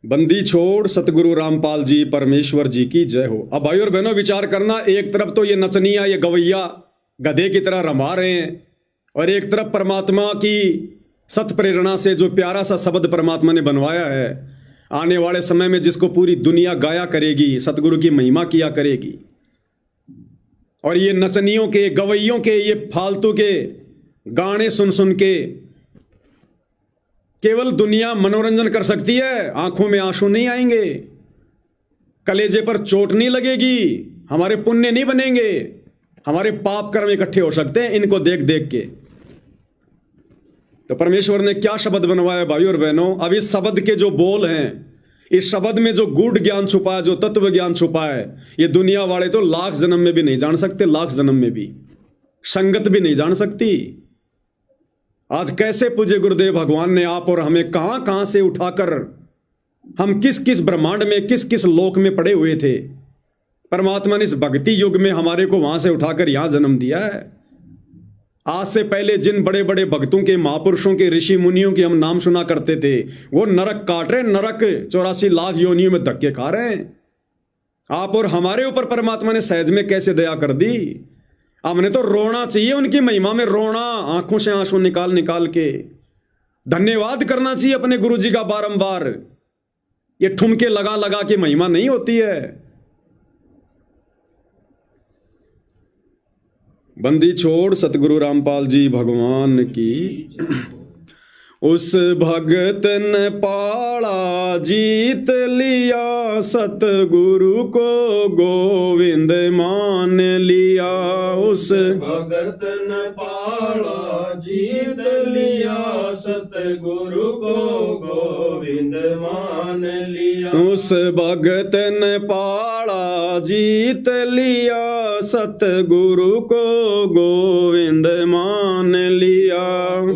बंदी छोड़ सतगुरु रामपाल जी परमेश्वर जी की जय हो। अब भाई और बहनों विचार करना, एक तरफ तो ये नचनिया ये गवैया गधे की तरह रमा रहे हैं और एक तरफ परमात्मा की सत प्रेरणा से जो प्यारा सा शब्द परमात्मा ने बनवाया है, आने वाले समय में जिसको पूरी दुनिया गाया करेगी, सतगुरु की महिमा किया करेगी। और ये नचनियों के गवैयों के ये फालतू के गाने सुन सुन के केवल दुनिया मनोरंजन कर सकती है, आंखों में आंसू नहीं आएंगे, कलेजे पर चोट नहीं लगेगी, हमारे पुण्य नहीं बनेंगे, हमारे पाप कर्म इकट्ठे हो सकते हैं इनको देख देख के। तो परमेश्वर ने क्या शब्द बनवाया भाई और बहनों। अब इस शब्द के जो बोल हैं, इस शब्द में जो गूढ़ ज्ञान छुपा है, जो तत्व ज्ञान छुपा है, ये दुनिया वाले तो लाख जन्म में भी नहीं जान सकते, लाख जन्म में भी संगत भी नहीं जान सकती। आज कैसे पूज्य गुरुदेव भगवान ने आप और हमें कहां कहां से उठाकर, हम किस किस ब्रह्मांड में किस किस लोक में पड़े हुए थे, परमात्मा ने इस भक्ति युग में हमारे को वहां से उठाकर यहां जन्म दिया है। आज से पहले जिन बड़े बड़े भक्तों के, महापुरुषों के, ऋषि मुनियों के हम नाम सुना करते थे, वो नरक काट रहे, नरक 84 लाख योनियों में धक्के खा रहे हैं। आप और हमारे ऊपर परमात्मा ने सहज में कैसे दया कर दी। हमने तो रोना चाहिए उनकी महिमा में, रोना, आंखों से आंसू निकाल निकाल के धन्यवाद करना चाहिए अपने गुरु जी का बारंबार। ये ठुमके लगा लगा के महिमा नहीं होती है। बंदी छोड़ सतगुरु रामपाल जी भगवान की। उस भगत ने पाला जीत लिया, सतगुरु को गोविंद मान लिया। उस भगत ने पाला जीत लिया, सतगुरु को गोविंद मान लिया। उस भगत ने पाला जीत लिया, सतगुरु को गोविंद मान लिया।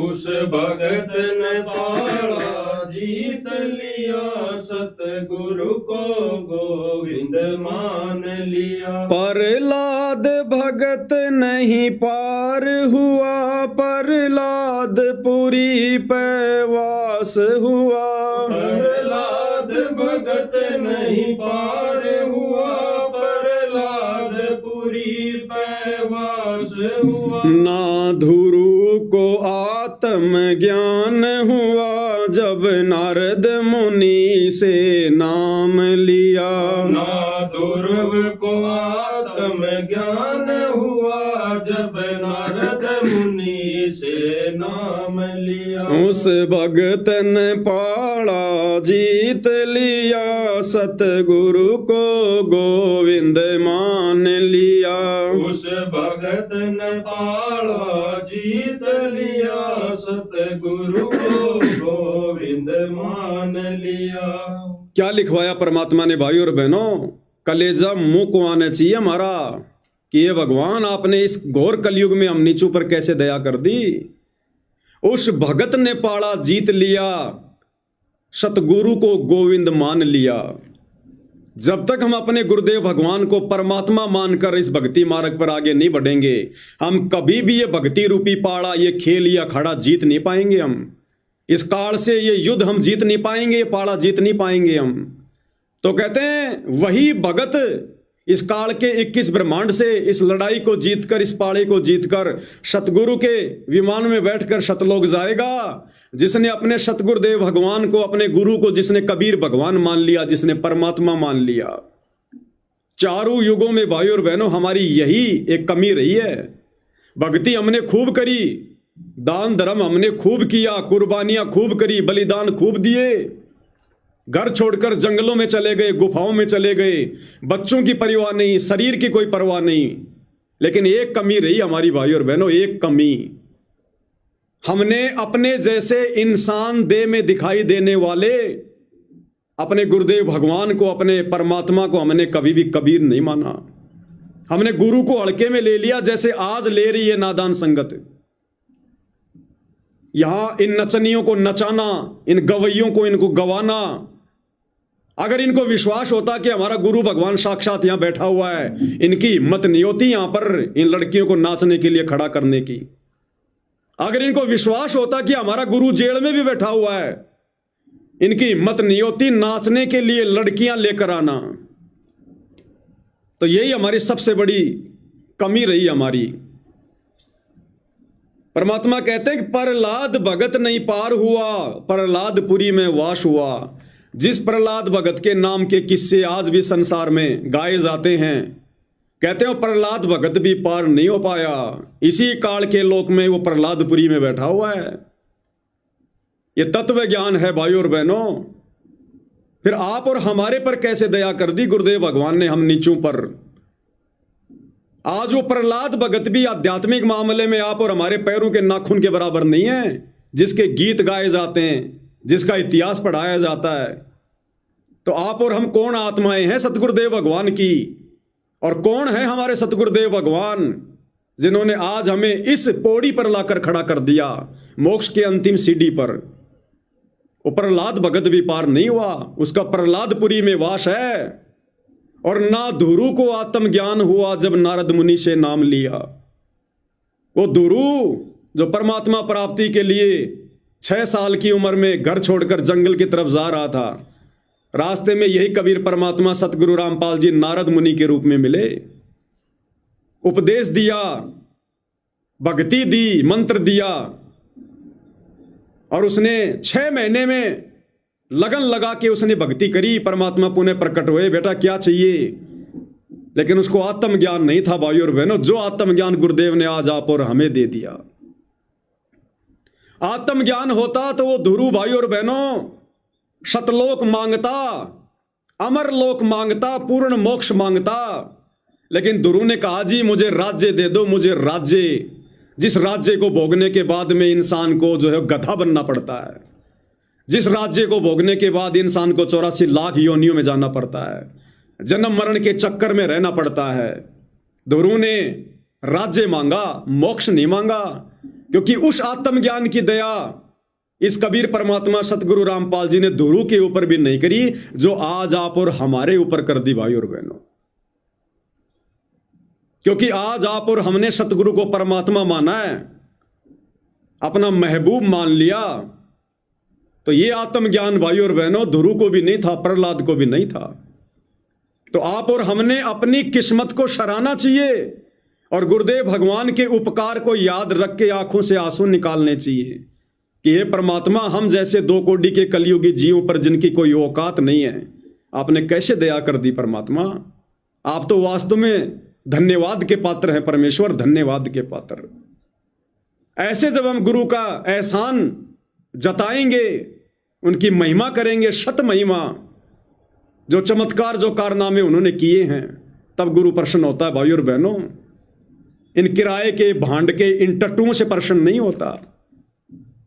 उस भगत ने पाला जीत लिया, सतगुरु को गोविंद मान लिया। प्रहलाद भगत नहीं पार हुआ, प्रहलाद पुरी पे वास हुआ। प्रहलाद भगत नहीं पार हुआ, प्रहलाद पुरी पे वास हुआ। ना ध्रुव को आत्म ज्ञान हुआ, जब नारद मुनि से नाम लिया। ना ध्रुव को आत्म ज्ञान हुआ, जब नारद मुनि से नाम लिया। उस भगत ने पाला जीत लिया, सतगुरु को गोविंद मान लिया। उस भगत ने पाला जीत लिया, सतगुरु को गोविंद मान लिया। क्या लिखवाया परमात्मा ने भाई और बहनों। कलेजा मुंह को आना चाहिए हमारा कि ये भगवान आपने इस घोर कलयुग में हम नीचों पर कैसे दया कर दी। उस भगत ने पाला जीत लिया, सतगुरु को गोविंद मान लिया। जब तक हम अपने गुरुदेव भगवान को परमात्मा मानकर इस भक्ति मार्ग पर आगे नहीं बढ़ेंगे, हम कभी भी ये भक्ति रूपी पाड़ा, ये खेल, ये अखाड़ा जीत नहीं पाएंगे। हम इस काल से ये युद्ध हम जीत नहीं पाएंगे, ये पाड़ा जीत नहीं पाएंगे हम। तो कहते हैं वही भगत इस काल के 21 ब्रह्मांड से इस लड़ाई को जीतकर, इस पाड़े को जीतकर सतगुरु के विमान में बैठकर सतलोक जाएगा। जिसने अपने सतगुरुदेव भगवान को, अपने गुरु को, जिसने कबीर भगवान मान लिया, जिसने परमात्मा मान लिया। चारों युगों में भाई और बहनों हमारी यही एक कमी रही है। भक्ति हमने खूब करी, दान धर्म हमने खूब किया, कुर्बानियां खूब करी, बलिदान खूब दिए, घर छोड़कर जंगलों में चले गए, गुफाओं में चले गए, बच्चों की परवाह नहीं, शरीर की कोई परवाह नहीं। लेकिन एक कमी रही हमारी भाई और बहनों, एक कमी। हमने अपने जैसे इंसान देह में दिखाई देने वाले अपने गुरुदेव भगवान को, अपने परमात्मा को हमने कभी भी कबीर नहीं माना। हमने गुरु को हल्के में ले लिया, जैसे आज ले रही है नादान संगत। यहां इन नचनियों को नचाना, इन गवैयों को इनको गवाना। अगर इनको विश्वास होता कि हमारा गुरु भगवान साक्षात यहां बैठा हुआ है, इनकी हिम्मत नहीं होती यहां पर इन लड़कियों को नाचने के लिए खड़ा करने की। अगर इनको विश्वास होता कि हमारा गुरु जेल में भी बैठा हुआ है, इनकी हिम्मत नहीं होती नाचने के लिए लड़कियां लेकर आना। तो यही हमारी सबसे बड़ी कमी रही हमारी। परमात्मा कहते हैं कि प्रहलाद भगत नहीं पार हुआ, प्रहलादपुरी में वास हुआ। जिस प्रहलाद भगत के नाम के किस्से आज भी संसार में गाए जाते हैं, कहते हैं प्रहलाद भगत भी पार नहीं हो पाया। इसी काल के लोक में वो प्रहलादपुरी में बैठा हुआ है। ये तत्व ज्ञान है भाइयों और बहनों। फिर आप और हमारे पर कैसे दया कर दी गुरुदेव भगवान ने हम नीचों पर। आज वो प्रहलाद भगत भी आध्यात्मिक मामले में आप और हमारे पैरों के नाखून के बराबर नहीं है, जिसके गीत गाए जाते हैं, जिसका इतिहास पढ़ाया जाता है। तो आप और हम कौन आत्माएं हैं सतगुरुदेव भगवान की, और कौन है हमारे सतगुरुदेव भगवान जिन्होंने आज हमें इस पौड़ी पर लाकर खड़ा कर दिया, मोक्ष के अंतिम सीढ़ी पर। वो प्रहलाद भगत भी पार नहीं हुआ, उसका प्रहलादपुरी में वास है। और ना धुरु को आत्मज्ञान हुआ जब नारद मुनि से नाम लिया। वो धुरु जो परमात्मा प्राप्ति के लिए 6 साल की उम्र में घर छोड़कर जंगल की तरफ जा रहा था, रास्ते में यही कबीर परमात्मा सतगुरु रामपाल जी नारद मुनि के रूप में मिले, उपदेश दिया, भक्ति दी, मंत्र दिया, और उसने 6 महीने में लगन लगा के उसने भक्ति करी। परमात्मा पुनः प्रकट हुए, बेटा क्या चाहिए। लेकिन उसको आत्मज्ञान नहीं था भाइयों और बहनों, जो आत्मज्ञान गुरुदेव ने आज आप और हमें दे दिया। आत्मज्ञान होता तो वो धुरु भाइयों और बहनों सतलोक मांगता, अमर लोक मांगता, पूर्ण मोक्ष मांगता। लेकिन धुरु ने कहा जी मुझे राज्य दे दो, मुझे राज्य, जिस राज्य को भोगने के बाद में इंसान को जो है गधा बनना पड़ता है, जिस राज्य को भोगने के बाद इंसान को 84 लाख योनियों में जाना पड़ता है, जन्म मरण के चक्कर में रहना पड़ता है। धुरु ने राज्य मांगा, मोक्ष नहीं मांगा, क्योंकि उस आत्मज्ञान की दया इस कबीर परमात्मा सतगुरु रामपाल जी ने धुरु के ऊपर भी नहीं करी, जो आज आप और हमारे ऊपर कर दी भाई और बहनों। क्योंकि आज आप और हमने सतगुरु को परमात्मा माना है, अपना महबूब मान लिया। तो ये आत्मज्ञान भाई और बहनों धुरु को भी नहीं था, प्रहलाद को भी नहीं था। तो आप और हमने अपनी किस्मत को सराहना चाहिए और गुरुदेव भगवान के उपकार को याद रख के आंखों से आंसू निकालने चाहिए कि हे परमात्मा, हम जैसे 2 कोटि के कलयुगी जीवों पर जिनकी कोई औकात नहीं है, आपने कैसे दया कर दी परमात्मा। आप तो वास्तव में धन्यवाद के पात्र हैं परमेश्वर, धन्यवाद के पात्र। ऐसे जब हम गुरु का एहसान जताएंगे, उनकी महिमा करेंगे, शत महिमा, जो चमत्कार, जो कारनामे उन्होंने किए हैं, तब गुरु प्रसन्न होता है भाई और बहनों। इन किराए के भांड के इन टट्टुओं से प्रसन्न नहीं होता,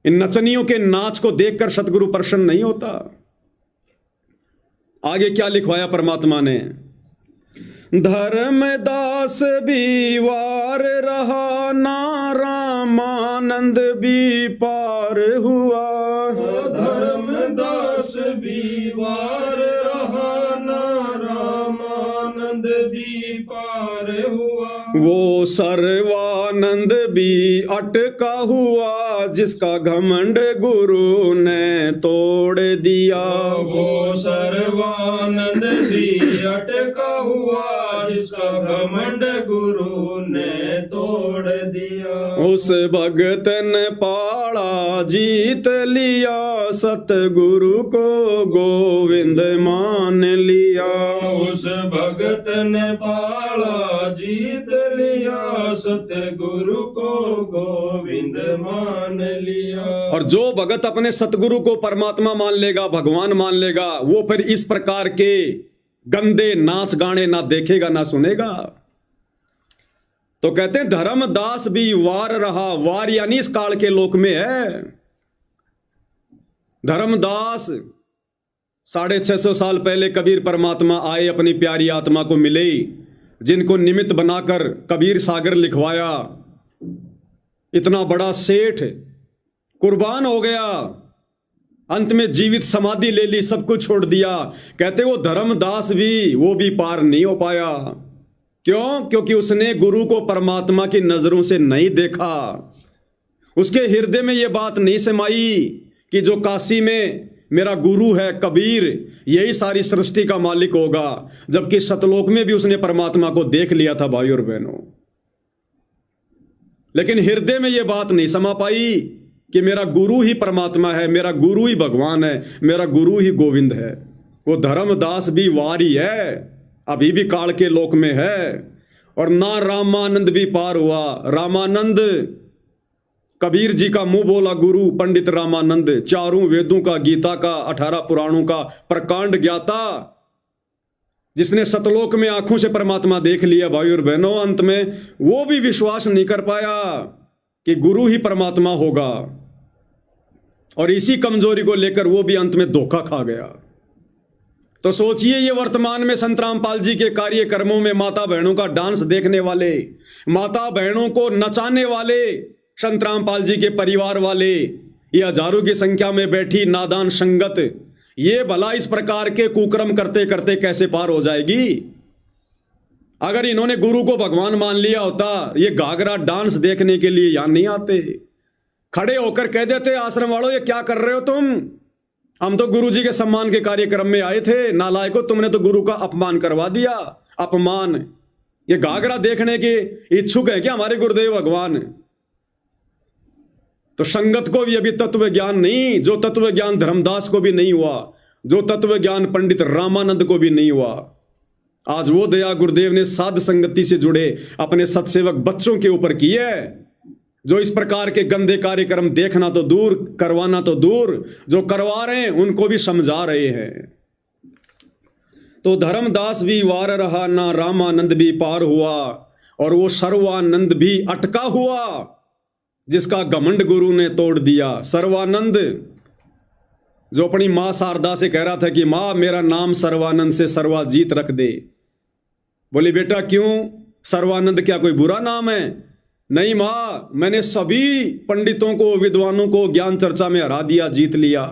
इन नचनियों के नाच को देखकर सतगुरु प्रसन्न नहीं होता। आगे क्या लिखवाया परमात्मा ने, धर्मदास भी वार रहा ना रामानंद भी पार हुआ। धर्मदास भी वार रहा ना रामानंद भी पार हुआ। वो सर्वानंद भी अटका हुआ जिसका घमंड गुरु ने तोड़ दिया। वो सर्वानंद भी अटका हुआ जिसका घमंड गुरु ने तोड़ दिया। उस भगत ने पाड़ा जीत लिया, सतगुरु को गोविंद मान लिया। उस भगत ने पाड़ा जीत लिया, सतगुरु को गोविंद मान लिया। और जो भगत अपने सतगुरु को परमात्मा मान लेगा, भगवान मान लेगा, वो फिर इस प्रकार के गंदे नाच गाने ना देखेगा ना सुनेगा। तो कहते हैं धर्मदास भी वार रहा, वार यानी इस काल के लोक में है। धर्मदास 650 साल पहले कबीर परमात्मा आए, अपनी प्यारी आत्मा को मिले, जिनको निमित्त बनाकर कबीर सागर लिखवाया। इतना बड़ा सेठ कुर्बान हो गया, अंत में जीवित समाधि ले ली, सब कुछ छोड़ दिया। कहते वो धर्मदास भी, वो भी पार नहीं हो पाया। क्यों? क्योंकि उसने गुरु को परमात्मा की नजरों से नहीं देखा। उसके हृदय में यह बात नहीं समाई कि जो काशी में मेरा गुरु है कबीर, यही सारी सृष्टि का मालिक होगा, जबकि सतलोक में भी उसने परमात्मा को देख लिया था भाई और बहनों। लेकिन हृदय में यह बात नहीं समा पाई कि मेरा गुरु ही परमात्मा है, मेरा गुरु ही भगवान है, मेरा गुरु ही गोविंद है। वो धर्मदास भी वारी है, अभी भी काल के लोक में है, और ना रामानंद भी पार हुआ। रामानंद, कबीर जी का मुंह बोला गुरु पंडित रामानंद, चारों वेदों का, गीता का, 18 पुराणों का प्रकांड ज्ञाता, जिसने सतलोक में आंखों से परमात्मा देख लिया भाई और बहनों, अंत में वो भी विश्वास नहीं कर पाया कि गुरु ही परमात्मा होगा, और इसी कमजोरी को लेकर वो भी अंत में धोखा खा गया। तो सोचिए, ये वर्तमान में संत रामपाल जी के कार्यक्रमों में माता बहनों का डांस देखने वाले, माता बहनों को नचाने वाले संत रामपाल जी के परिवार वाले, ये हजारों की संख्या में बैठी नादान संगत, ये भला इस प्रकार के कुकर्म करते करते कैसे पार हो जाएगी? अगर इन्होंने गुरु को भगवान मान लिया होता, ये घाघरा डांस देखने के लिए यहां नहीं आते, खड़े होकर कह देते आश्रम वालों ये क्या कर रहे हो तुम, हम तो गुरु जी के सम्मान के कार्यक्रम में आए थे, नालायकों तुमने तो गुरु का अपमान करवा दिया। अपमान, ये घाघरा देखने के इच्छुक है क्या हमारे गुरुदेव भगवान? तो संगत को भी अभी तत्व ज्ञान नहीं, जो तत्व ज्ञान धर्मदास को भी नहीं हुआ, जो तत्व ज्ञान पंडित रामानंद को भी नहीं हुआ, आज वो दया गुरुदेव ने साध संगति से जुड़े अपने सत्सेवक बच्चों के ऊपर की है, जो इस प्रकार के गंदे कार्यक्रम देखना तो दूर, करवाना तो दूर, जो करवा रहे हैं उनको भी समझा रहे हैं। तो धर्मदास भी वार रहा, ना रामानंद भी पार हुआ, और वो सर्वानंद भी अटका हुआ, जिसका घमंड गुरु ने तोड़ दिया। सर्वानंद जो अपनी मां शारदा से कह रहा था कि मां मेरा नाम सर्वानंद से सर्वाजीत रख दे, बोली बेटा क्यों, सर्वानंद क्या कोई बुरा नाम है? नहीं मां, मैंने सभी पंडितों को, विद्वानों को ज्ञान चर्चा में हरा दिया, जीत लिया,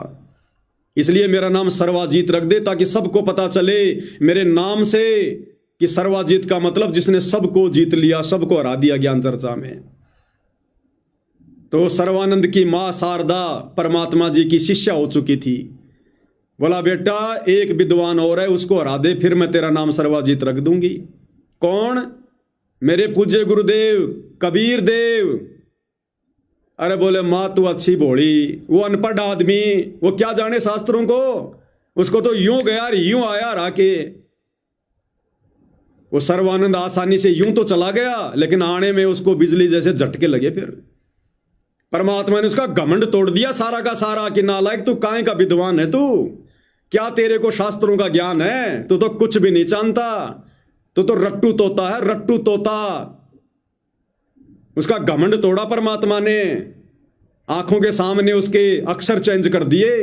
इसलिए मेरा नाम सर्वाजीत रख दे, ताकि सबको पता चले मेरे नाम से कि सर्वाजीत का मतलब जिसने सबको जीत लिया, सबको हरा दिया ज्ञान चर्चा में। तो सर्वानंद की मां शारदा परमात्मा जी की शिष्या हो चुकी थी, बोला बेटा एक विद्वान और है, उसको हरा दे, फिर मैं तेरा नाम सर्वाजीत रख दूंगी। कौन? मेरे पूज्य गुरुदेव कबीर देव। अरे बोले मां तू अच्छी भोली, वो अनपढ़ आदमी, वो क्या जाने शास्त्रों को, उसको तो यूं गया यूं आया राके। वो सर्वानंद आसानी से यूं तो चला गया, लेकिन आने में उसको बिजली जैसे झटके लगे। फिर परमात्मा ने उसका घमंड तोड़ दिया सारा का सारा, कि नालायक तू काहे का विद्वान है, तू क्या तेरे को शास्त्रों का ज्ञान है, तू तो कुछ भी नहीं जानता, तो रट्टू तोता है, रट्टू तोता। उसका घमंड तोड़ा परमात्मा ने, आंखों के सामने उसके अक्षर चेंज कर दिए।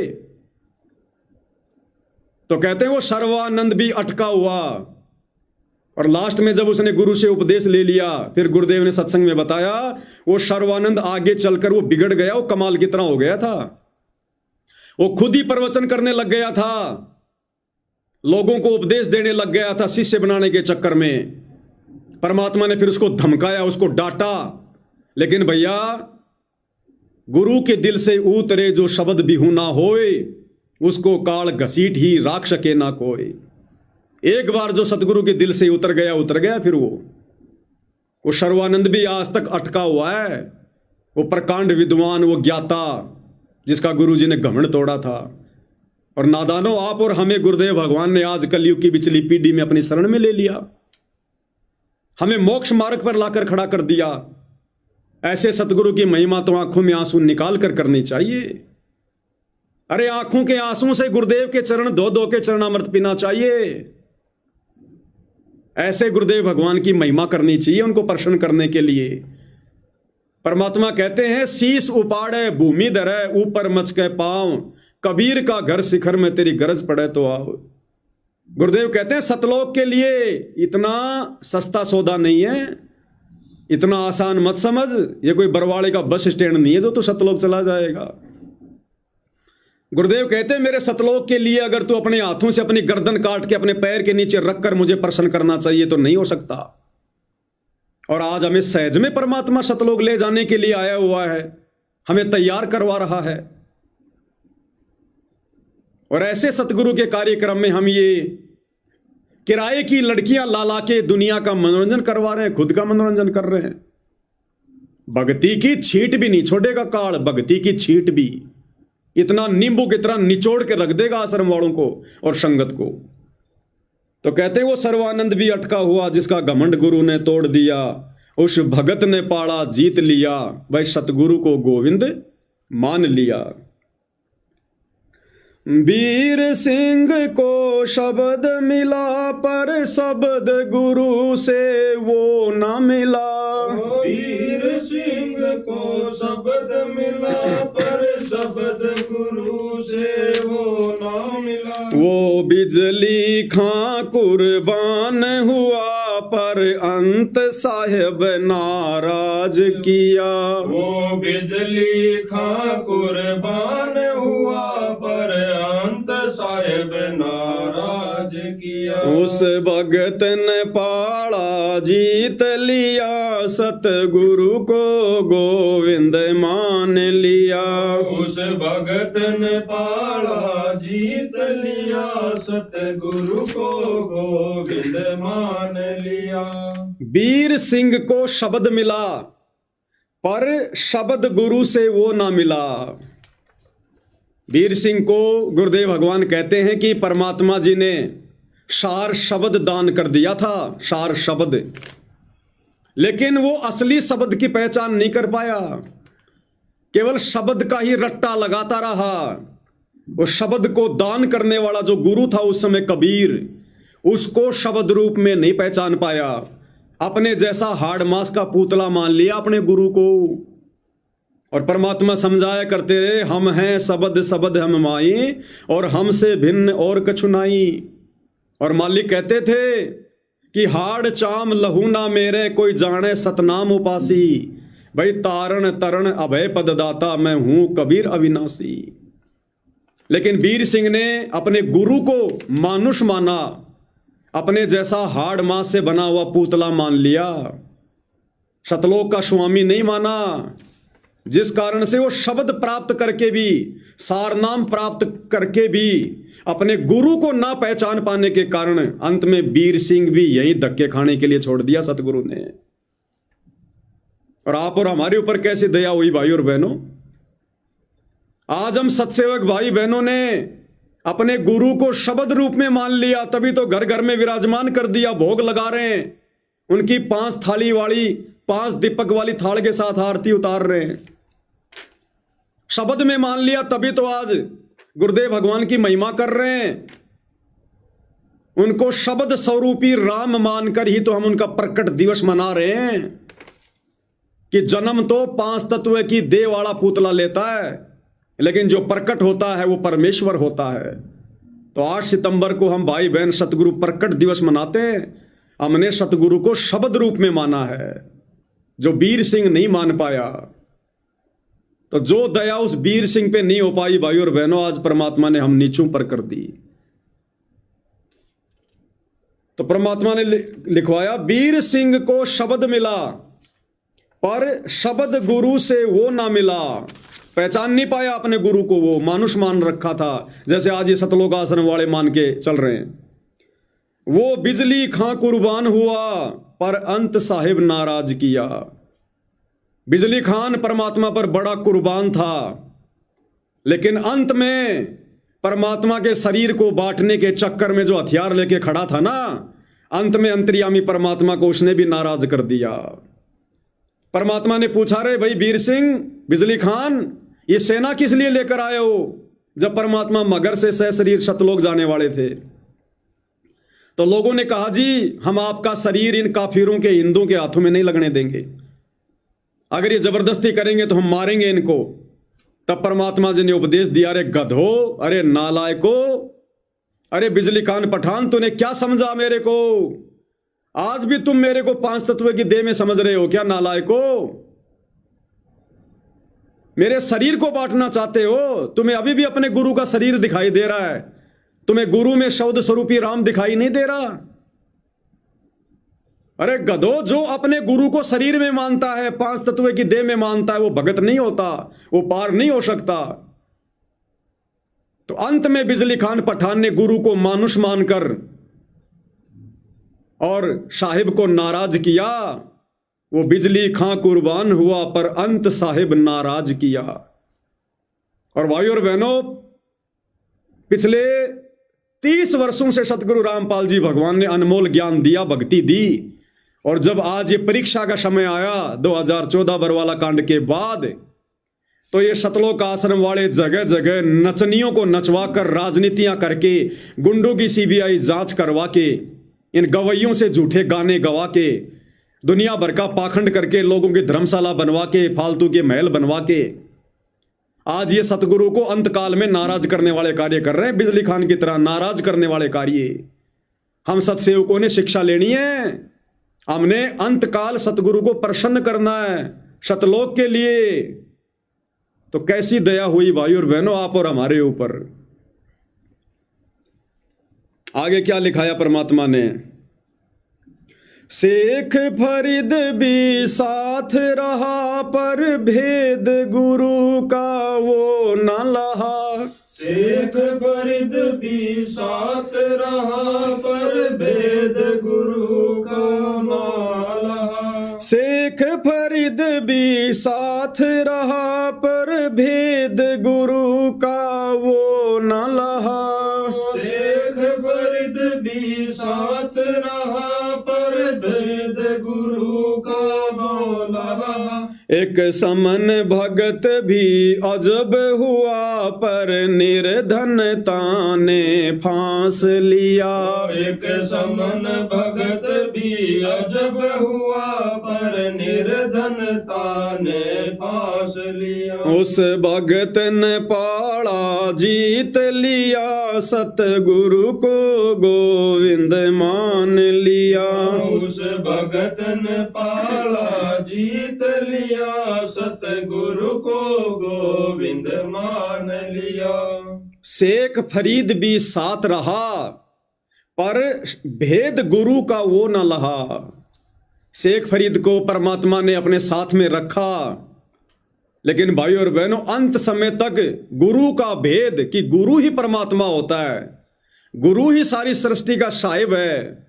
तो कहते हैं वो सर्वानंद भी अटका हुआ, और लास्ट में जब उसने गुरु से उपदेश ले लिया, फिर गुरुदेव ने सत्संग में बताया वो सर्वानंद आगे चलकर वो बिगड़ गया, वो कमाल की तरह हो गया था, वो खुद ही प्रवचन करने लग गया था, लोगों को उपदेश देने लग गया था शिष्य बनाने के चक्कर में। परमात्मा ने फिर उसको धमकाया, उसको डांटा, लेकिन भैया गुरु के दिल से उतरे जो शब्द बिहू ना होए, उसको काल घसीट ही राख सके ना कोई। एक बार जो सतगुरु के दिल से उतर गया फिर वो सर्वानंद भी आज तक अटका हुआ है, वो प्रकांड विद्वान, वो ज्ञाता, जिसका गुरु जी ने घमंड तोड़ा था। और नादानो आप और हमें गुरुदेव भगवान ने आज कलयुग की बिचली पीढ़ी में अपनी शरण में ले लिया, हमें मोक्ष मार्ग पर लाकर खड़ा कर दिया। ऐसे सतगुरु की महिमा तो आंखों में आंसू निकाल कर करनी चाहिए। अरे आंखों के आंसू से गुरुदेव के चरण धो धो के चरणामृत पीना चाहिए। ऐसे गुरुदेव भगवान की महिमा करनी चाहिए, उनको प्रसन्न करने के लिए। परमात्मा कहते हैं शीश उपाड़े भूमि धरे, ऊपर मचके पांव, कबीर का घर शिखर में तेरी गरज पड़े तो आओ। गुरुदेव कहते हैं सतलोक के लिए इतना सस्ता सौदा नहीं है, इतना आसान मत समझ, ये कोई बरवाड़े का बस स्टैंड नहीं है जो तू सतलोक चला जाएगा। गुरुदेव कहते हैं मेरे सतलोक के लिए अगर तू अपने हाथों से अपनी गर्दन काट के अपने पैर के नीचे रखकर मुझे प्रसन्न करना चाहिए तो नहीं हो सकता। और आज हमें सहज में परमात्मा सतलोक ले जाने के लिए आया हुआ है, हमें तैयार करवा रहा है। और ऐसे सतगुरु के कार्यक्रम में हम ये किराए की लड़कियां ला के दुनिया का मनोरंजन करवा रहे हैं, खुद का मनोरंजन कर रहे हैं। भक्ति की छींट भी नहीं छोड़ेगा काल, भक्ति की छींट भी इतना नींबू की तरह निचोड़ के रख देगा आश्रम वालों को और संगत को। तो कहते हैं वो सर्वानंद भी अटका हुआ जिसका घमंड गुरु ने तोड़ दिया, उस भगत ने पाड़ा जीत लिया, भाई सतगुरु को गोविंद मान लिया। वीर सिंह को शब्द मिला पर शब्द गुरु से वो ना मिला। वीर सिंह को शब्द मिला पर शब्द गुरु से वो ना मिला। वो बिजली खां कुर्बान हुआ पर अंत साहेब नाराज किया। वो बिजली खां कुर्बान हुआ पर अंत साहेब नाराज किया। उस भगत ने पाड़ा जीत लिया, सतगुरु को गोविंद मान लिया। उस भगत ने पाड़ा जीत लिया, सतगुरु को गोविंद मान लिया। वीर सिंह को शब्द मिला पर शब्द गुरु से वो ना मिला। वीर सिंह को गुरुदेव भगवान कहते हैं कि परमात्मा जी ने सार शब्द दान कर दिया था, सार शब्द, लेकिन वो असली शब्द की पहचान नहीं कर पाया, केवल शब्द का ही रट्टा लगाता रहा। वो शब्द को दान करने वाला जो गुरु था उस समय कबीर, उसको शब्द रूप में नहीं पहचान पाया, अपने जैसा हाड़ मास का पुतला मान लिया अपने गुरु को। और परमात्मा समझाया करते रहे, हम हैं शब्द शब्द हम माई और हमसे भिन्न और कछु नाई। और मालिक कहते थे कि हाड़ चाम लहू ना मेरे कोई जाने सतनाम उपासी, भाई तारण तरण अभय पददाता मैं हूं कबीर अविनाशी। लेकिन वीर सिंह ने अपने गुरु को मानुष माना, अपने जैसा हाड़ मांस से बना हुआ पुतला मान लिया, सतलोक का स्वामी नहीं माना, जिस कारण से वो शब्द प्राप्त करके भी, सारनाम प्राप्त करके भी अपने गुरु को ना पहचान पाने के कारण अंत में वीर सिंह भी यही धक्के खाने के लिए छोड़ दिया सतगुरु ने। और आप और हमारे ऊपर कैसी दया हुई भाई और बहनों। आज हम सत्सेवक भाई बहनों ने अपने गुरु को शब्द रूप में मान लिया, तभी तो घर घर में विराजमान कर दिया, भोग लगा रहे हैं, उनकी 5 थाली वाली 5 दीपक वाली थाल के साथ आरती उतार रहे हैं। शब्द में मान लिया तभी तो आज गुरुदेव भगवान की महिमा कर रहे हैं। उनको शब्द स्वरूपी राम मानकर ही तो हम उनका प्रकट दिवस मना रहे हैं कि जन्म तो 5 तत्व की देह वाला पुतला लेता है, लेकिन जो प्रकट होता है वो परमेश्वर होता है। तो 8 सितंबर को हम भाई बहन सतगुरु प्रकट दिवस मनाते हैं। हमने सतगुरु को शब्द रूप में माना है, जो वीर सिंह नहीं मान पाया। तो जो दया उस वीर सिंह पे नहीं हो पाई भाई और बहनों, आज परमात्मा ने हम नीचों पर कर दी। तो परमात्मा ने लिखवाया, वीर सिंह को शब्द मिला पर शब्द गुरु से वो ना मिला। पहचान नहीं पाया अपने गुरु को, वो मानुष मान रखा था, जैसे आज ये सतलोक आश्रम वाले मान के चल रहे हैं। वो बिजली खां कुर्बान हुआ पर अंत साहिब नाराज किया। बिजली खान परमात्मा पर बड़ा कुर्बान था, लेकिन अंत में परमात्मा के शरीर को बांटने के चक्कर में जो हथियार लेके खड़ा था ना, अंत में अंतर्यामी परमात्मा को उसने भी नाराज कर दिया। परमात्मा ने पूछा, रे भाई वीर सिंह, बिजली खान, ये सेना किस लिए लेकर आए हो, जब परमात्मा मगर से सह शरीर सतलोक जाने वाले थे। तो लोगों ने कहा, जी हम आपका शरीर इन काफिरों के, हिंदुओं के हाथों में नहीं लगने देंगे, अगर ये जबरदस्ती करेंगे तो हम मारेंगे इनको। तब परमात्मा जी ने उपदेश दिया, अरे गधो, अरे नालायको, अरे बिजली खान पठान, तूने क्या समझा मेरे को? आज भी तुम मेरे को 5 तत्व की देह में समझ रहे हो क्या नालायको? मेरे शरीर को बांटना चाहते हो? तुम्हें अभी भी अपने गुरु का शरीर दिखाई दे रहा है, तुम्हें गुरु में शब्द स्वरूपी राम दिखाई नहीं दे रहा? अरे गधो, जो अपने गुरु को शरीर में मानता है, 5 तत्व की देह में मानता है, वो भगत नहीं होता, वो पार नहीं हो सकता। तो अंत में बिजली खान पठान ने गुरु को मानुष मानकर और साहिब को नाराज किया। वो बिजली खां कुर्बान हुआ पर अंत साहिब नाराज किया। और भाइयों और बहनों, पिछले 30 वर्षों से सतगुरु रामपाल जी भगवान ने अनमोल ज्ञान दिया, भक्ति दी, और जब आज ये परीक्षा का समय आया 2014 बरवाला कांड के बाद, तो ये सतलोक आश्रम वाले जगह जगह नचनियों को नचवा कर, राजनीतियां करके, गुंडों की सीबीआई जांच करवा के, इन गवैयों से झूठे गाने गवा के, दुनिया भर का पाखंड करके, लोगों की धर्मशाला बनवा के, फालतू के महल बनवा के, आज ये सतगुरु को अंतकाल में नाराज करने वाले कार्य कर रहे हैं। बिजली खान की तरह नाराज करने वाले कार्य। हम सत्सेवकों ने शिक्षा लेनी है। हमने अंतकाल सतगुरु को प्रसन्न करना है सतलोक के लिए। तो कैसी दया हुई भाई और बहनों आप और हमारे ऊपर। आगे क्या लिखाया परमात्मा ने? शेख फरीद भी साथ रहा पर भेद गुरु का वो न लहा। शेख फरीद भी साथ रहा पर भेद गुरु का न लहा। शेख फरीद भी साथ रहा पर भेद गुरु का वो न लहा। शेख फरीद भी साथ रहा पर भेद गुरु का न लहा। एक समन भगत भी अजब हुआ पर निर्धनता ने फांस लिया। एक समन भगत भी अजब हुआ पर निर्धनता ने फांस लिया। उस भगत ने पाड़ा जीत लिया सतगुरु को गोविंद मान लिया। उस भगत ने पाड़ा जीत लिया सतगुरु को गोविंद मान लिया। शेख फरीद भी साथ रहा पर भेद गुरु का वो न लहा। शेख फरीद को परमात्मा ने अपने साथ में रखा, लेकिन भाइयों और बहनों अंत समय तक गुरु का भेद कि गुरु ही परमात्मा होता है, गुरु ही सारी सृष्टि का साहिब है,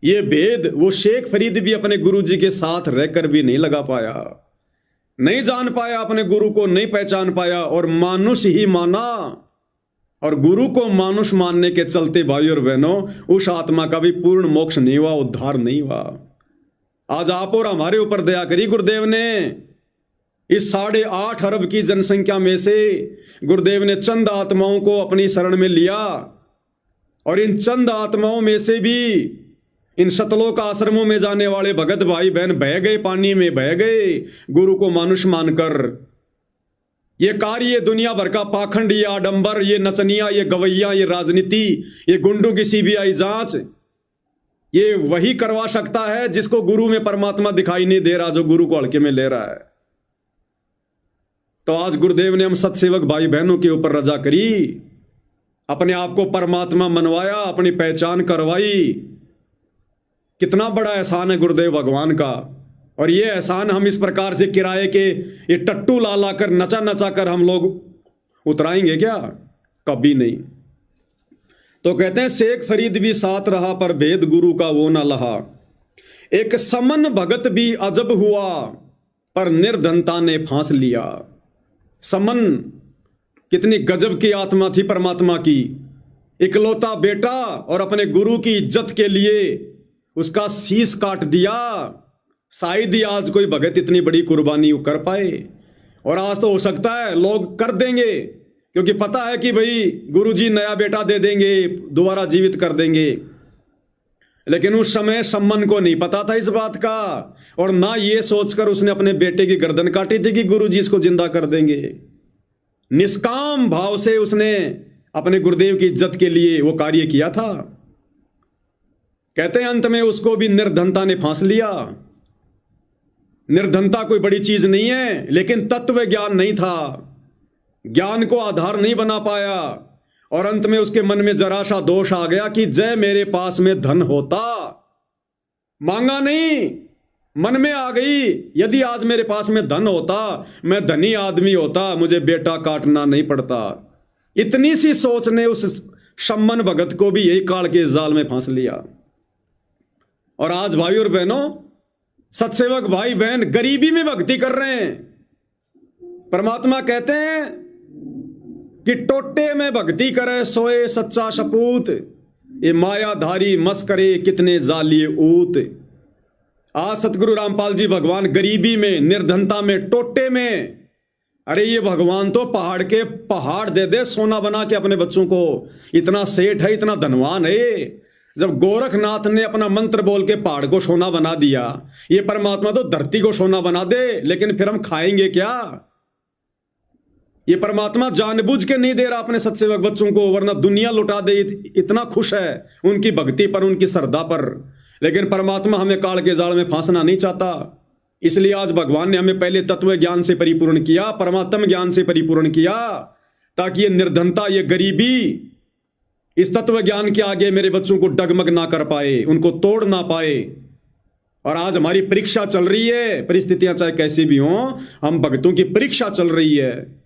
ये भेद वो शेख फरीद भी अपने गुरु जी के साथ रहकर भी नहीं लगा पाया, नहीं जान पाया, अपने गुरु को नहीं पहचान पाया और मानुष ही माना। और गुरु को मानुष मानने के चलते भाइयों और बहनों उस आत्मा का भी पूर्ण मोक्ष नहीं हुआ, उद्धार नहीं हुआ। आज आप और हमारे ऊपर दया करी गुरुदेव ने। इस 8.5 अरब की जनसंख्या में से गुरुदेव ने चंद आत्माओं को अपनी शरण में लिया, और इन चंद आत्माओं में से भी इन सतलोक आश्रमों में जाने वाले भगत भाई बहन बह गए, पानी में बह गए गुरु को मानुष मानकर। ये कार्य, ये दुनिया भर का पाखंड, ये आडंबर, ये नचनिया, ये गवैया, ये राजनीति, ये गुंडों की सीबीआई जांच, ये वही करवा सकता है जिसको गुरु में परमात्मा दिखाई नहीं दे रहा, जो गुरु को हल्के में ले रहा है। तो आज गुरुदेव ने हम सत्सेवक भाई बहनों के ऊपर रजा करी, अपने आप को परमात्मा मनवाया, अपनी पहचान करवाई। कितना बड़ा एहसान है गुरुदेव भगवान का। और ये एहसान हम इस प्रकार से किराए के ये टट्टू ला ला कर, नचा नचा कर हम लोग उतराएंगे क्या? कभी नहीं। तो कहते हैं शेख फरीद भी साथ रहा पर भेद गुरु का वो ना लहा। एक समन भगत भी अजब हुआ पर निर्धनता ने फांस लिया। समन कितनी गजब की आत्मा थी परमात्मा की। इकलौता बेटा और अपने गुरु की इज्जत के लिए उसका शीश काट दिया। शायद ही आज कोई भगत इतनी बड़ी कुर्बानी कर पाए, और आज तो हो सकता है लोग कर देंगे, क्योंकि पता है कि भाई गुरुजी नया बेटा दे देंगे, दोबारा जीवित कर देंगे। लेकिन उस समय सम्मन को नहीं पता था इस बात का, और ना ये सोचकर उसने अपने बेटे की गर्दन काटी थी कि गुरुजी इसको जिंदा कर देंगे। निष्काम भाव से उसने अपने गुरुदेव की इज्जत के लिए वो कार्य किया था। कहते हैं अंत में उसको भी निर्धनता ने फांस लिया। निर्धनता कोई बड़ी चीज नहीं है, लेकिन तत्व ज्ञान नहीं था, ज्ञान को आधार नहीं बना पाया, और अंत में उसके मन में जरा सा दोष आ गया कि जय मेरे पास में धन होता। मांगा नहीं, मन में आ गई, यदि आज मेरे पास में धन होता, मैं धनी आदमी होता, मुझे बेटा काटना नहीं पड़ता। इतनी सी सोच ने उस सम्मन भगत को भी यही काल के जाल में फांस लिया। और आज भाई और बहनों, सत्सेवक भाई बहन गरीबी में भक्ति कर रहे हैं। परमात्मा कहते हैं कि टोटे में भक्ति करे सोए सच्चा सपूत, ये मायाधारी मस्करे कितने जालिए ऊत। आज सतगुरु रामपाल जी भगवान गरीबी में, निर्धनता में, टोटे में, अरे ये भगवान तो पहाड़ के पहाड़ दे दे सोना बना के अपने बच्चों को। इतना सेठ है, इतना धनवान है। जब गोरखनाथ ने अपना मंत्र बोल के पहाड़ को सोना बना दिया, ये परमात्मा तो धरती को सोना बना दे, लेकिन फिर हम खाएंगे क्या? ये परमात्मा जानबूझ के नहीं दे रहा अपने सत्सेवक बच्चों को, वरना दुनिया लुटा दे। इतना खुश है उनकी भक्ति पर, उनकी श्रद्धा पर। लेकिन परमात्मा हमें काल के जाल में फांसना नहीं चाहता। इसलिए आज भगवान ने हमें पहले तत्व ज्ञान से परिपूर्ण किया, परमात्म ज्ञान से परिपूर्ण किया, ताकि ये निर्धनता, ये गरीबी इस तत्व ज्ञान के आगे मेरे बच्चों को डगमग ना कर पाए, उनको तोड़ ना पाए। और आज हमारी परीक्षा चल रही है, परिस्थितियां चाहे कैसी भी हों, हम भक्तों की परीक्षा चल रही है।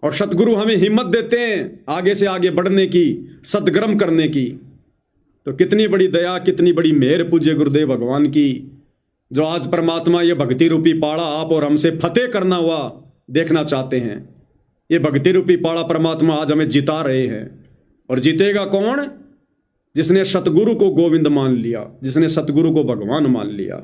और सतगुरु हमें हिम्मत देते हैं आगे से आगे बढ़ने की, सदगर्म करने की। तो कितनी बड़ी दया, कितनी बड़ी मेहर पूज्य गुरुदेव भगवान की, जो आज परमात्मा ये भक्ति रूपी पाड़ा आप और हमसे फतेह करना हुआ देखना चाहते हैं। ये भक्ति रूपी पाड़ा परमात्मा आज हमें जिता रहे हैं। और जीतेगा कौन? जिसने सतगुरु को गोविंद मान लिया, जिसने सतगुरु को भगवान मान लिया।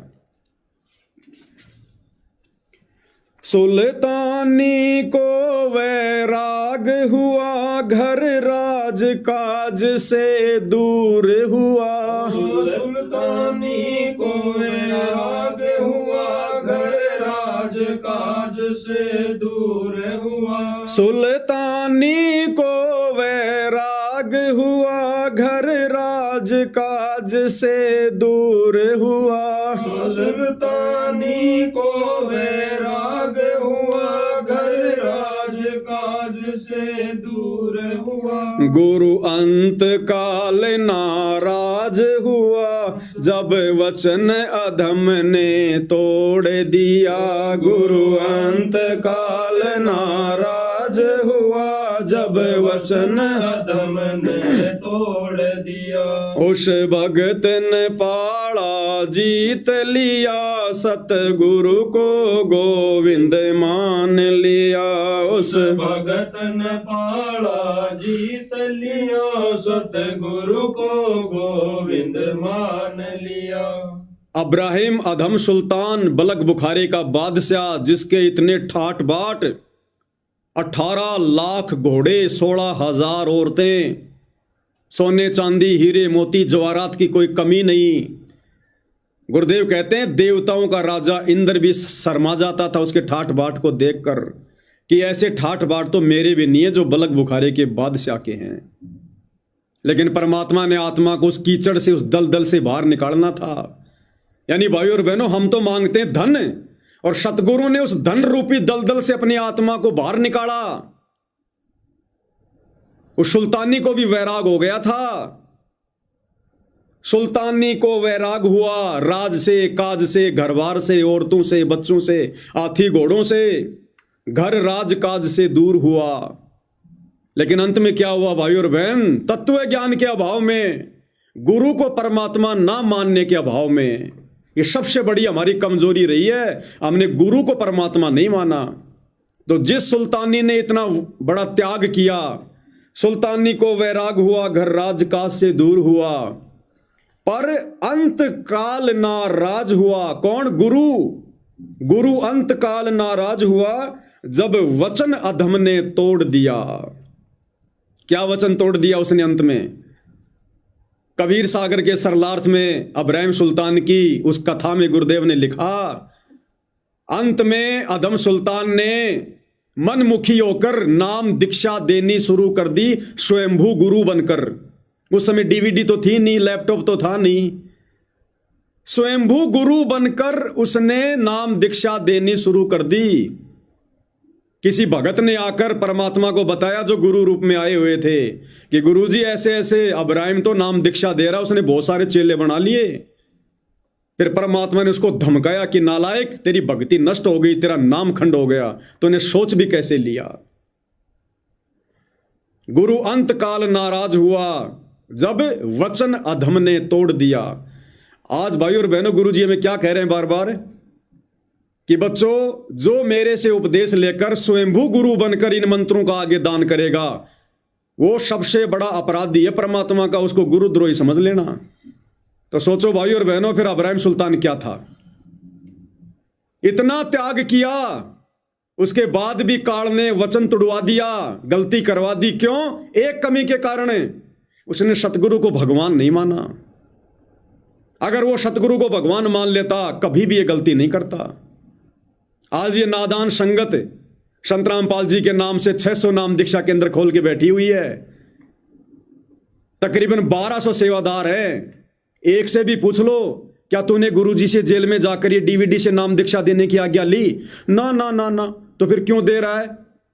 सुल्तानी को वैराग हुआ, घर राज काज से दूर हुआ। सुल्तानी को वैराग हुआ, घर राज काज से दूर हुआ। सुल्तानी को वैराग हुआ, घर राज काज से दूर हुआ। सुल्तानी को वैराग हुआ, घर राज काज से दूर हुआ। गुरु अंत काल नाराज हुआ, जब वचन अधम ने तोड़ दिया। गुरु अंत काल नाराज हुआ, जब वचन अधम ने तोड़ दिया। उस भगत ने पाड़ा जीत लिया, सतगुरु को गोविंद मान लिया। उस भगत ने पाड़ा जीत लिया, सतगुरु को गोविंद मान लिया। अब्राहिम अधम सुल्तान बलक बुखारी का बादशाह, जिसके इतने ठाट बाट, 18 लाख घोड़े, 16,000 औरतें, सोने चांदी हीरे मोती जवाहरात की कोई कमी नहीं। गुरुदेव कहते हैं देवताओं का राजा इंद्र भी शर्मा जाता था उसके ठाट बाट को देखकर, कि ऐसे ठाट बाट तो मेरे भी नहीं है जो बलक बुखारे के बादशाह के हैं। लेकिन परमात्मा ने आत्मा को उस कीचड़ से, उस दलदल से बाहर निकालना था। यानी भाई और बहनों, हम तो मांगते हैं धन, और सतगुरु ने उस धन रूपी दलदल से अपनी आत्मा को बाहर निकाला। उस सुल्तानी को भी वैराग हो गया था। सुल्तानी को वैराग हुआ, राज से, काज से, घरबार से, औरतों से, बच्चों से, हाथी घोड़ों से, घर राज काज से दूर हुआ। लेकिन अंत में क्या हुआ भाई और बहन? तत्व ज्ञान के अभाव में, गुरु को परमात्मा ना मानने के अभाव में, ये सबसे बड़ी हमारी कमजोरी रही है। हमने गुरु को परमात्मा नहीं माना। तो जिस सुल्तानी ने इतना बड़ा त्याग किया, सुल्तानी को वैराग हुआ, घर राज काज से दूर हुआ, पर अंत काल नाराज हुआ। कौन? गुरु। गुरु अंत काल नाराज हुआ, जब वचन अधम ने तोड़ दिया। क्या वचन तोड़ दिया उसने अंत में? कबीर सागर के सरलार्थ में अब्राहिम सुल्तान की उस कथा में गुरुदेव ने लिखा, अंत में अधम सुल्तान ने मनमुखी होकर नाम दीक्षा देनी शुरू कर दी, स्वयंभू गुरु बनकर। उस समय डीवीडी तो थी नहीं, लैपटॉप तो था नहीं। स्वयंभू गुरु बनकर उसने नाम दीक्षा देनी शुरू कर दी। किसी भगत ने आकर परमात्मा को बताया, जो गुरु रूप में आए हुए थे, कि गुरुजी ऐसे ऐसे अब्राहिम तो नाम दीक्षा दे रहा, उसने बहुत सारे चेले बना लिए। फिर परमात्मा ने उसको धमकाया कि नालायक, तेरी भक्ति नष्ट हो गई, तेरा नाम खंड हो गया, तूने सोच भी कैसे लिया। गुरु अंत काल नाराज हुआ, जब वचन अधम ने तोड़ दिया। आज भाई और बहनों, गुरु जी हमें क्या कह रहे हैं बार बार कि बच्चों, जो मेरे से उपदेश लेकर स्वयंभू गुरु बनकर इन मंत्रों का आगे दान करेगा, वो सबसे बड़ा अपराधी है परमात्मा का, उसको गुरुद्रोही समझ लेना। तो सोचो भाई और बहनों, फिर इब्राहिम सुल्तान क्या था? इतना त्याग किया, उसके बाद भी काल ने वचन तुड़वा दिया, गलती करवा दी। क्यों? एक कमी के कारण, उसने सतगुरु को भगवान नहीं माना। अगर वो सतगुरु को भगवान मान लेता, कभी भी ये गलती नहीं करता। आज ये नादान संगत संत रामपाल जी के नाम से 600 नाम दीक्षा केंद्र खोल के बैठी हुई है। तकरीबन 1200 सेवादार है। एक से भी पूछ लो, क्या तूने गुरुजी से जेल में जाकर ये डीवीडी से नाम दीक्षा देने की आज्ञा ली? ना ना ना ना। तो फिर क्यों दे रहा है?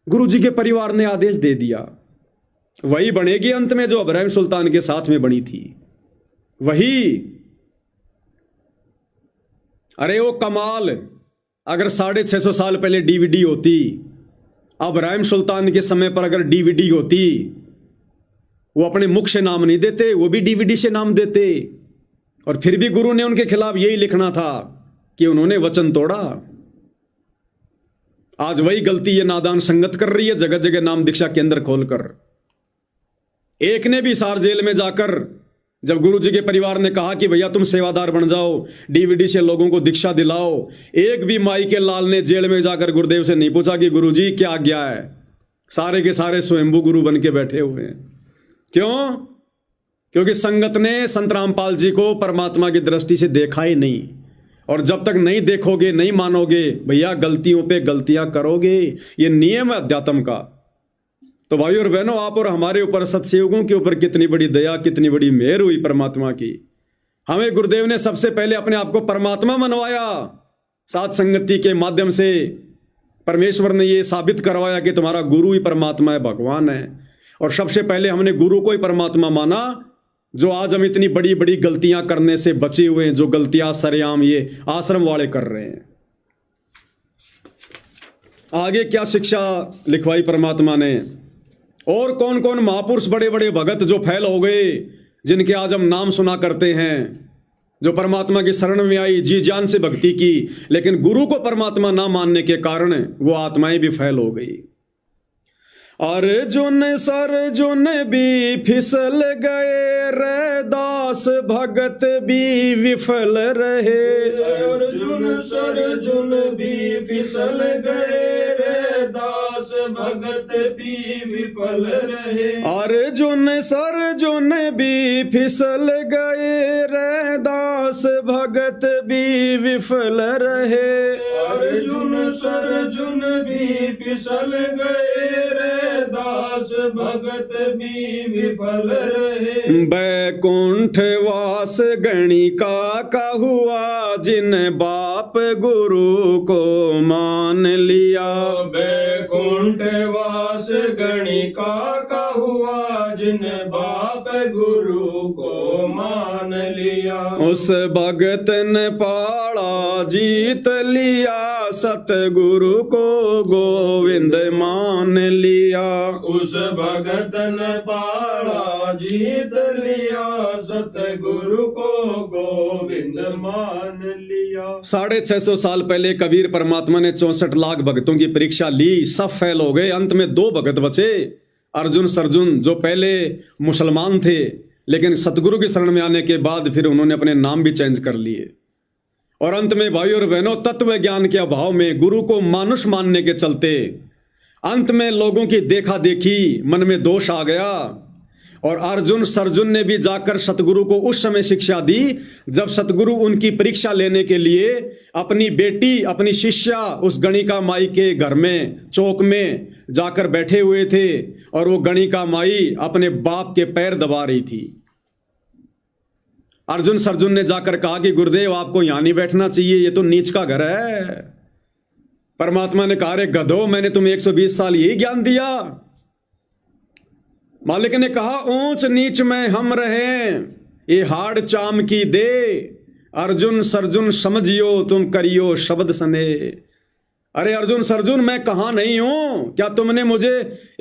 गुरुजी के परिवार ने आदेश दे दिया। वही बनेगी अंत में जो इब्राहिम सुल्तान के साथ में बनी थी, वही। अरे वो कमाल, अगर 650 साल पहले डीवीडी होती, इब्राहिम सुल्तान के समय पर अगर डीवीडी होती, वो अपने मुख से नाम नहीं देते, वो भी डीवीडी से नाम देते। और फिर भी गुरु ने उनके खिलाफ यही लिखना था कि उन्होंने वचन तोड़ा। आज वही गलती ये नादान संगत कर रही है, जगह जगह नाम दीक्षा केंद्र खोलकर। एक ने भी सार जेल में जाकर जब गुरुजी के परिवार ने कहा कि भैया तुम सेवादार बन जाओ, डीवीडी से लोगों को दीक्षा दिलाओ, एक भी माई के लाल ने जेल में जाकर गुरुदेव से नहीं पूछा कि गुरुजी क्या आज्ञा है। सारे के सारे स्वयंभू गुरु बन के बैठे हुए हैं। क्यों? क्योंकि संगत ने संत रामपाल जी को परमात्मा की दृष्टि से देखा ही नहीं। और जब तक नहीं देखोगे, नहीं मानोगे, भैया गलतियों पे गलतियां करोगे। ये नियम है अध्यात्म का। तो भाई और बहनों, आप और हमारे ऊपर, सत्सयुगों के ऊपर कितनी बड़ी दया, कितनी बड़ी मेहर हुई परमात्मा की। हमें गुरुदेव ने सबसे पहले अपने आप को परमात्मा मनवाया। साथ संगति के माध्यम से परमेश्वर ने ये साबित करवाया कि तुम्हारा गुरु ही परमात्मा है, भगवान है। और सबसे पहले हमने गुरु को ही परमात्मा माना। जो आज हम इतनी बड़ी बड़ी गलतियां करने से बचे हुए हैं, जो गलतियां सरेआम ये आश्रम वाले कर रहे हैं। आगे क्या शिक्षा लिखवाई परमात्मा ने? और कौन कौन महापुरुष, बड़े बड़े भगत जो फैल हो गए, जिनके आज हम नाम सुना करते हैं, जो परमात्मा की शरण में आई, जी जान से भक्ति की, लेकिन गुरु को परमात्मा ना मानने के कारण वो आत्माएं भी फैल हो गई। अर्जुन सरजुन भी फिसल गए रे, दास भगत भी विफल रहे। अर्जुन सरजुन भी फिसल गए रे, दास भगत भी विफल रहे। अर्जुन सरजुन भी फिसल गए रे, दास भगत भी विफल रहे। अर्जुन सरजुन भी फिसल गए रे, दास भगत भी विफल रहे। बैकुंठ वास गणिका का हुआ, जिन बाप गुरु को मान लिया। बैकुंठ वास गणिका का हुआ, जिन बाप गुरु को मान लिया। उस भगत ने पाड़ा जीत लिया, सतगुरु को गोविंद मान लिया। उस भगत ने पाड़ा जीत लिया, सतगुरु को गोविंद मान लिया। 650 साल पहले कबीर परमात्मा ने 64 लाख भक्तों की परीक्षा ली, सब फेल हो गए। अंत में 2 भगत बचे, अर्जुन सरजुन, जो पहले मुसलमान थे, लेकिन सतगुरु की शरण में आने के बाद फिर उन्होंने अपने नाम भी चेंज कर लिए। और अंत में भाई और बहनों, तत्व ज्ञान के अभाव में, गुरु को मानुष मानने के चलते, अंत में लोगों की देखा देखी मन में दोष आ गया। और अर्जुन सरजुन ने भी जाकर सतगुरु को उस समय शिक्षा दी जब सतगुरु उनकी परीक्षा लेने के लिए अपनी बेटी, अपनी शिष्या उस गणिका माई के घर में, चौक में जाकर बैठे हुए थे। और वो गणिका माई अपने बाप के पैर दबा रही थी। अर्जुन सरजुन ने जाकर कहा कि गुरुदेव आपको यहां नहीं बैठना चाहिए, ये तो नीच का घर है। परमात्मा ने कहा, रे गधो, मैंने तुम्हें 120 साल यही ज्ञान दिया। मालिक ने कहा, ऊंच नीच में हम रहे, ये हाड़ चाम की दे। अर्जुन सरजुन समझियो, तुम करियो शब्द सने। अरे अर्जुन सरजुन, मैं कहाँ नहीं हूं? क्या तुमने मुझे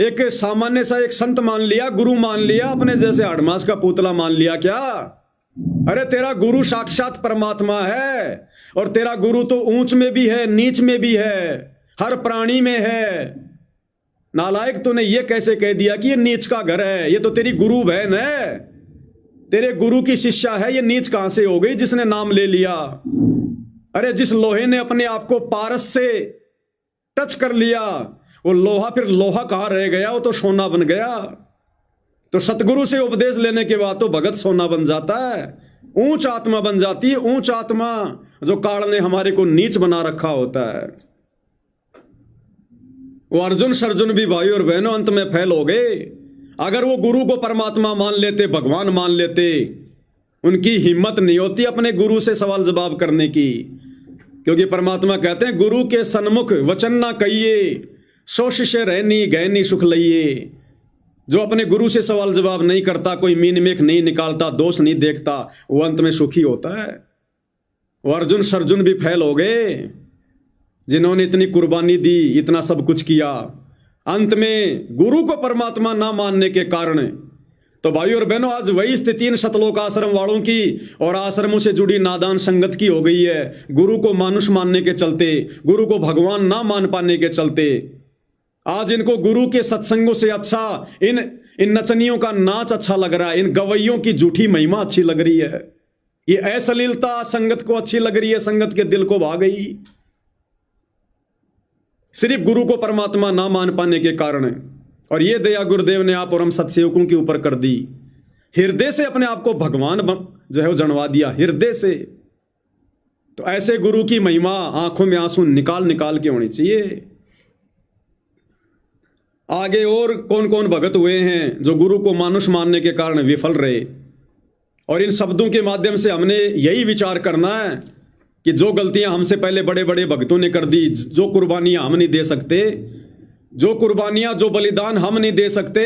एक सामान्य सा एक संत मान लिया, गुरु मान लिया, अपने जैसे अड़मास का पुतला मान लिया क्या? अरे तेरा गुरु साक्षात परमात्मा है, और तेरा गुरु तो ऊंच में भी है, नीच में भी है, हर प्राणी में है। नालायक, तूने ये कैसे कह दिया कि ये नीच का घर है? ये तो तेरी गुरु बहन है, तेरे गुरु की शिष्या है, ये नीच कहां से हो गई जिसने नाम ले लिया? अरे जिस लोहे ने अपने आप को पारस से टच कर लिया, वो लोहा फिर लोहा कहां रह गया? वो तो सोना बन गया। तो सतगुरु से उपदेश लेने के बाद तो भगत सोना बन जाता है, ऊंच आत्मा बन जाती है, ऊंच आत्मा जो काल ने हमारे को नीच बना रखा होता है। वो अर्जुन सर्जुन भी भाई और बहनों अंत में फेल हो गए। अगर वो गुरु को परमात्मा मान लेते, भगवान मान लेते, उनकी हिम्मत नहीं होती अपने गुरु से सवाल जवाब करने की, क्योंकि परमात्मा कहते हैं गुरु के सन्मुख वचन ना कहिए, सो शिष्य रहनी गहनी सुख लइए। जो अपने गुरु से सवाल जवाब नहीं करता, कोई मीन मेख नहीं निकालता, दोष नहीं देखता, वो अंत में सुखी होता है। वो अर्जुन सर्जुन भी फेल हो गए, जिन्होंने इतनी कुर्बानी दी, इतना सब कुछ किया, अंत में गुरु को परमात्मा ना मानने के कारण। तो भाइयों और बहनों, आज वही स्थिति इन सतलोक आश्रम वालों की और आश्रमों से जुड़ी नादान संगत की हो गई है। गुरु को मानुष मानने के चलते, गुरु को भगवान ना मान पाने के चलते, आज इनको गुरु के सत्संगों से अच्छा इन नचनियों का नाच अच्छा लग रहा है, इन गवैयों की झूठी महिमा अच्छी लग रही है, ये अश्लीलता संगत को अच्छी लग रही है, संगत के दिल को भा गई, सिर्फ गुरु को परमात्मा ना मान पाने के कारण। और ये दया गुरुदेव ने आप और हम सत्सेवकों के ऊपर कर दी। हृदय से अपने आप को भगवान जो है वो जनवा दिया, हृदय से। तो ऐसे गुरु की महिमा आंखों में आंसू निकाल निकाल के होनी चाहिए। आगे और कौन कौन भगत हुए हैं जो गुरु को मानुष मानने के कारण विफल रहे? और इन शब्दों के माध्यम से हमने यही विचार करना है कि जो गलतियां हमसे पहले बड़े बड़े भक्तों ने कर दी, जो कुर्बानियां हम नहीं दे सकते, जो कुर्बानियां जो बलिदान हम नहीं दे सकते,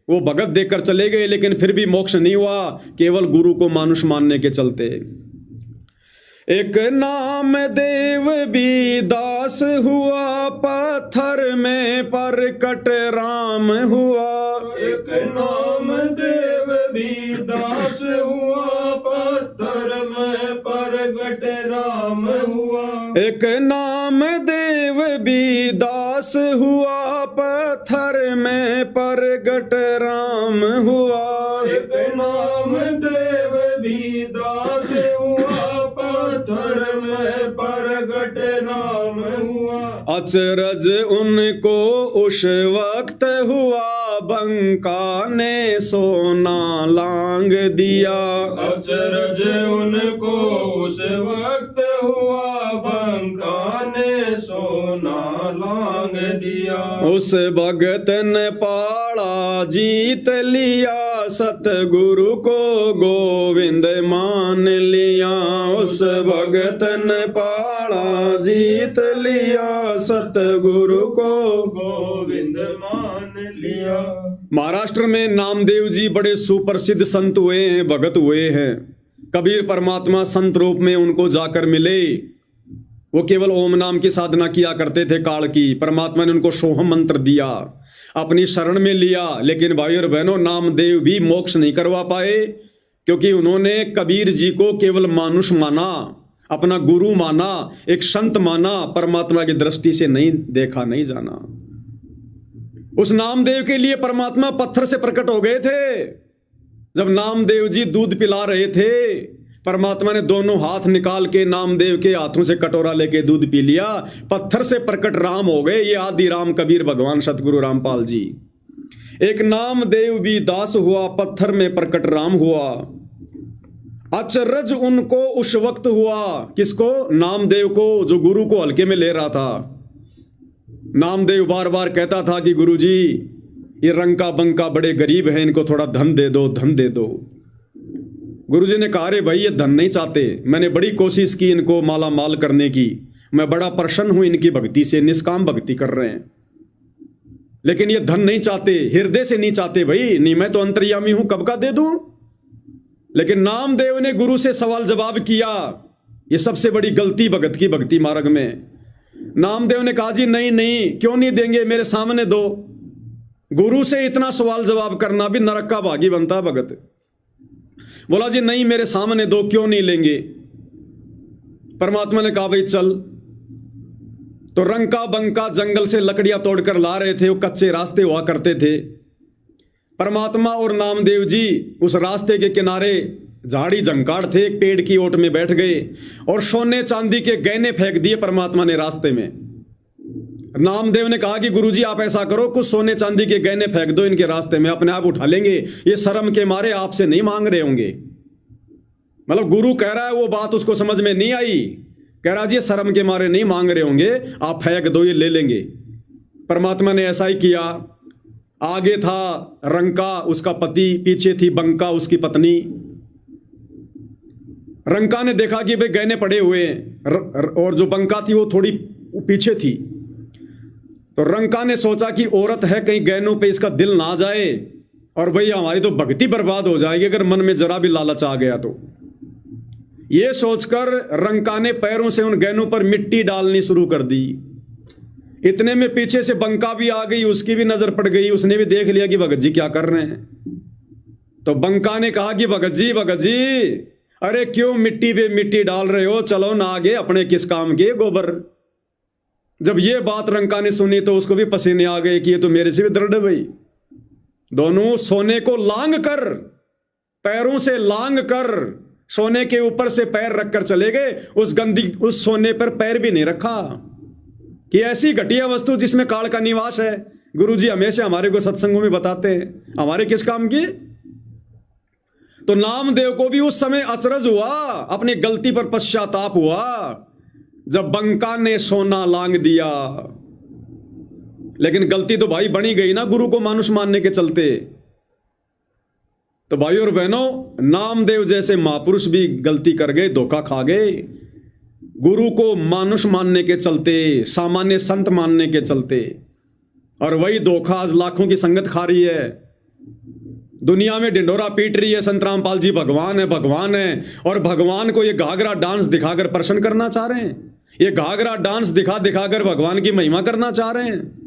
वो भगत देकर चले गए, लेकिन फिर भी मोक्ष नहीं हुआ, केवल गुरु को मानुष मानने के चलते। एक नाम देव भी दास हुआ, पत्थर में परकट राम हुआ। एक नाम देव भी दास हुआ, पत्थर में परगट राम हुआ। एक नाम देव भी दास हुआ, पत्थर में परगट राम हुआ। एक नाम देव भी दास हुआ, पत्थर में परगट राम हुआ। अचरज उनको उस वक्त हुआ, बंका ने सोना लांग दिया। अचरज उनको उस वक्त हुआ, बंका ने सोना लांग दिया। उस भगत ने पाड़ा जीत लिया, सतगुरु को गोविंद मान लिया। उस भगत ने पाड़ा जीत लिया, सतगुरु को गोविंद मान लिया। महाराष्ट्र में नामदेव जी बड़े सुप्रसिद्ध संत हुए हैं, भगत हुए हैं। कबीर परमात्मा संत रूप में उनको जाकर मिले। वो केवल ओम नाम की साधना किया करते थे काल की। परमात्मा ने उनको सोहम मंत्र दिया, अपनी शरण में लिया। लेकिन भाई और बहनों, नामदेव भी मोक्ष नहीं करवा पाए, क्योंकि उन्होंने कबीर जी को केवल मानुष माना, अपना गुरु माना, एक संत माना, परमात्मा की दृष्टि से नहीं देखा, नहीं जाना। उस नामदेव के लिए परमात्मा पत्थर से प्रकट हो गए थे। जब नामदेव जी दूध पिला रहे थे, परमात्मा ने दोनों हाथ निकाल के नामदेव के हाथों से कटोरा लेके दूध पी लिया। पत्थर से प्रकट राम हो गए। ये आदि राम कबीर भगवान सतगुरु रामपाल जी। एक नामदेव भी दास हुआ, पत्थर में प्रकट राम हुआ। अचरज उनको उस वक्त हुआ, किसको? नामदेव को, जो गुरु को हल्के में ले रहा था। नामदेव बार बार कहता था कि गुरुजी, ये रंका बंका बड़े गरीब हैं, इनको थोड़ा धन दे दो, धन दे दो। गुरुजी ने कहा, अरे भाई ये धन नहीं चाहते, मैंने बड़ी कोशिश की इनको माला माल करने की, मैं बड़ा प्रसन्न हूं इनकी भक्ति से, निष्काम भक्ति कर रहे हैं, लेकिन ये धन नहीं चाहते, हृदय से नहीं चाहते। भाई नहीं, मैं तो अंतर्यामी हूं, कब का दे दूं? लेकिन नामदेव ने गुरु से सवाल जवाब किया। ये सबसे बड़ी गलती भगत की भक्ति मार्ग में। नामदेव ने कहा जी नहीं नहीं, क्यों नहीं देंगे, मेरे सामने दो। गुरु से इतना सवाल जवाब करना भी नरक का भागी बनता है भगत। बोला जी नहीं, मेरे सामने दो, क्यों नहीं लेंगे। परमात्मा ने कहा भाई चल। तो रंका बंका जंगल से लकड़ियां तोड़कर ला रहे थे, वो कच्चे रास्ते हुआ करते थे। परमात्मा और नामदेव जी उस रास्ते के किनारे झाड़ी झंकाड़ थे, एक पेड़ की ओट में बैठ गए और सोने चांदी के गहने फेंक दिए परमात्मा ने रास्ते में। नामदेव ने कहा कि गुरुजी आप ऐसा करो, कुछ सोने चांदी के गहने फेंक दो इनके रास्ते में, अपने आप उठा लेंगे, ये शर्म के मारे आपसे नहीं मांग रहे होंगे। मतलब गुरु कह रहा है, वो बात उसको समझ में नहीं आई। कह रहा जी ये शर्म के मारे नहीं मांग रहे होंगे, आप फेंक दो, ये ले लेंगे। परमात्मा ने ऐसा ही किया। आगे था रंका, उसका पति, पीछे थी बंका, उसकी पत्नी। रंका ने देखा कि भाई गहने पड़े हुए हैं और जो बंका थी वो थोड़ी पीछे थी। तो रंका ने सोचा कि औरत है, कहीं गहनों पे इसका दिल ना जाए और भाई हमारी तो भक्ति बर्बाद हो जाएगी अगर मन में जरा भी लालच आ गया तो। ये सोचकर रंका ने पैरों से उन गहनों पर मिट्टी डालनी शुरू कर दी। इतने में पीछे से बंका भी आ गई, उसकी भी नजर पड़ गई, उसने भी देख लिया कि भगत जी क्या कर रहे हैं। तो बंका ने कहा कि भगत जी अरे क्यों मिट्टी पे मिट्टी डाल रहे हो, चलो ना आगे, अपने किस काम के गोबर। जब ये बात रंका ने सुनी तो उसको भी पसीने आ गए कि ये तो मेरे से भी दर्द है भाई। दोनों सोने को लांग कर, पैरों से लांग कर सोने के ऊपर से पैर रखकर चले गए। उस सोने पर पैर भी नहीं रखा। कि ऐसी घटिया वस्तु जिसमें काल का निवास है। गुरुजी हमेशा हमारे को सत्संगों में बताते हैं, हमारे किस काम की। तो नामदेव को भी उस समय अचरज हुआ, अपनी गलती पर पश्चाताप हुआ जब बंका ने सोना लांग दिया। लेकिन गलती तो भाई बनी गई ना गुरु को मानुष मानने के चलते। तो भाइयों और बहनों, नामदेव जैसे महापुरुष भी गलती कर गए, धोखा खा गए, गुरु को मानुष मानने के चलते, सामान्य संत मानने के चलते। और वही धोखा आज लाखों की संगत खा रही है। दुनिया में ढिंडोरा पीट रही है संत रामपाल जी भगवान है भगवान है, और भगवान को ये घाघरा डांस दिखाकर प्रसन्न करना चाह रहे हैं। ये घाघरा डांस दिखाकर भगवान की महिमा करना चाह रहे हैं।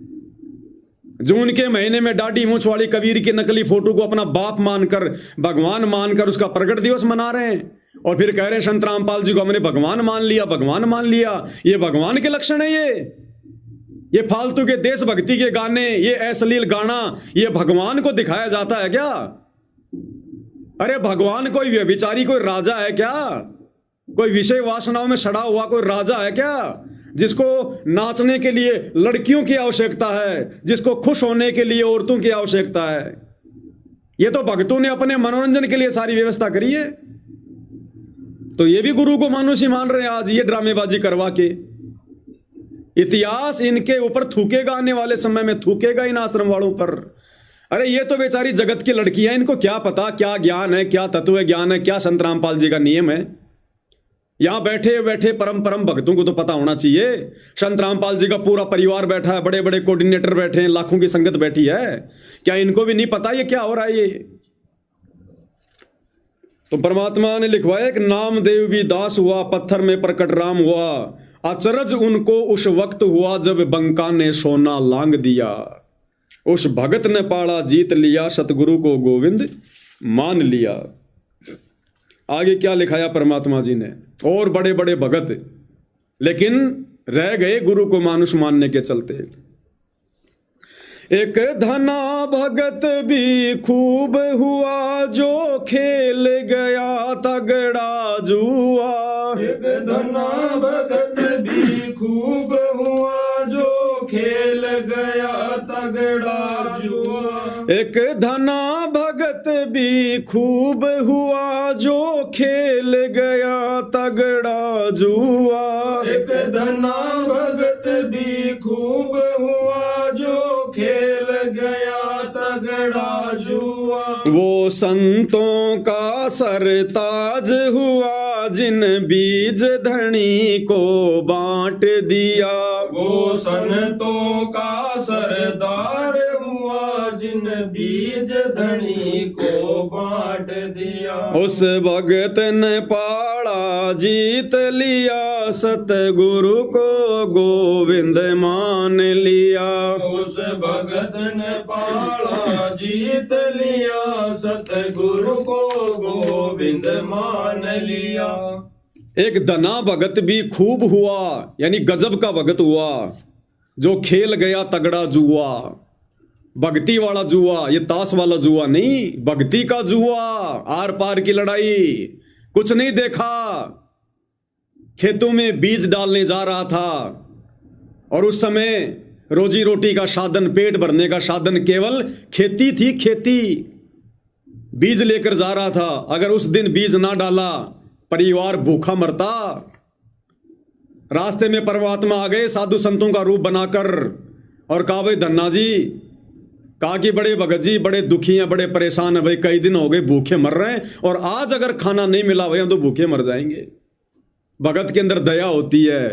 जून के महीने में दाढ़ी मूंछ वाली कबीर की नकली फोटो को अपना बाप मानकर, भगवान मानकर उसका प्रकट दिवस मना रहे हैं। और फिर कह रहे हैं संत रामपाल जी को हमने भगवान मान लिया, भगवान मान लिया। ये भगवान के लक्षण है। ये फालतू के देशभक्ति के गाने, ये अश्लील गाना, ये भगवान को दिखाया जाता है क्या? अरे भगवान कोई व्यभिचारी, कोई राजा है क्या? कोई विषय वासनाओं में सड़ा हुआ कोई राजा है क्या, जिसको नाचने के लिए लड़कियों की आवश्यकता है, जिसको खुश होने के लिए औरतों की आवश्यकता है? ये तो भक्तों ने अपने मनोरंजन के लिए सारी व्यवस्था करी है। तो ये भी गुरु को मानुष ही मान रहे हैं आज, ये ड्रामेबाजी करवा के। इतिहास इनके ऊपर थूकेगा, आने वाले समय में थूकेगा इन आश्रम वालों पर। अरे ये तो बेचारी जगत की लड़की है, इनको क्या पता क्या ज्ञान है, क्या तत्व ज्ञान है, क्या संत रामपाल जी का नियम है। यहां बैठे बैठे परम भक्तों को तो पता होना चाहिए। संत रामपाल जी का पूरा परिवार बैठा है, बड़े बड़े कोऑर्डिनेटर बैठे हैं, लाखों की संगत बैठी है। क्या इनको भी नहीं पता ये क्या हो रहा है? ये तो परमात्मा ने लिखवाया कि नामदेव भी दास हुआ, पत्थर में प्रकट राम हुआ। अचरज उनको उस वक्त हुआ जब बंका ने सोना लांग दिया। उस भगत ने पाड़ा जीत लिया, सतगुरु को गोविंद मान लिया। आगे क्या लिखाया परमात्मा जी ने? और बड़े बड़े भगत, लेकिन रह गए गुरु को मानुष मानने के चलते। एक धना भगत भी खूब हुआ, जो खेल गया तगड़ा जुआ। एक धना भगत भी खूब हुआ, जो खेल गया तगड़ा जुआ। एक धना भगत भी खूब हुआ, जो खेल गया तगड़ा जुआ। एक धना भगत भी खूब हुआ, जो खेल गया तगड़ा जुआ। वो संतों का सरताज हुआ, जिन बीज धनी को बांट दिया। वो संतों का सरदार हुआ, जिन बीज धनी को बांट दिया। उस भगत ने पाड़ा जीत लिया, सतगुरु को गोविंद मान लिया। उस भगत ने पाला जीत लिया, सतगुरु को गोविंद मान लिया। एक धना भगत भी खूब हुआ, यानी गजब का भगत हुआ, जो खेल गया तगड़ा जुआ। भक्ति वाला जुआ, ये ताश वाला जुआ नहीं, भक्ति का जुआ। आर पार की लड़ाई, कुछ नहीं देखा। खेतों में बीज डालने जा रहा था और उस समय रोजी रोटी का साधन, पेट भरने का साधन केवल खेती थी, खेती। बीज लेकर जा रहा था, अगर उस दिन बीज ना डाला परिवार भूखा मरता। रास्ते में परमात्मा आ गए साधु संतों का रूप बनाकर और कहा, भाई धन्ना जी, कहा कि बड़े भगत जी बड़े दुखी हैं, बड़े परेशान हैं भाई, कई दिन हो गए भूखे मर रहे हैं और आज अगर खाना नहीं मिला भाई हम तो भूखे मर जाएंगे। भगत के अंदर दया होती है।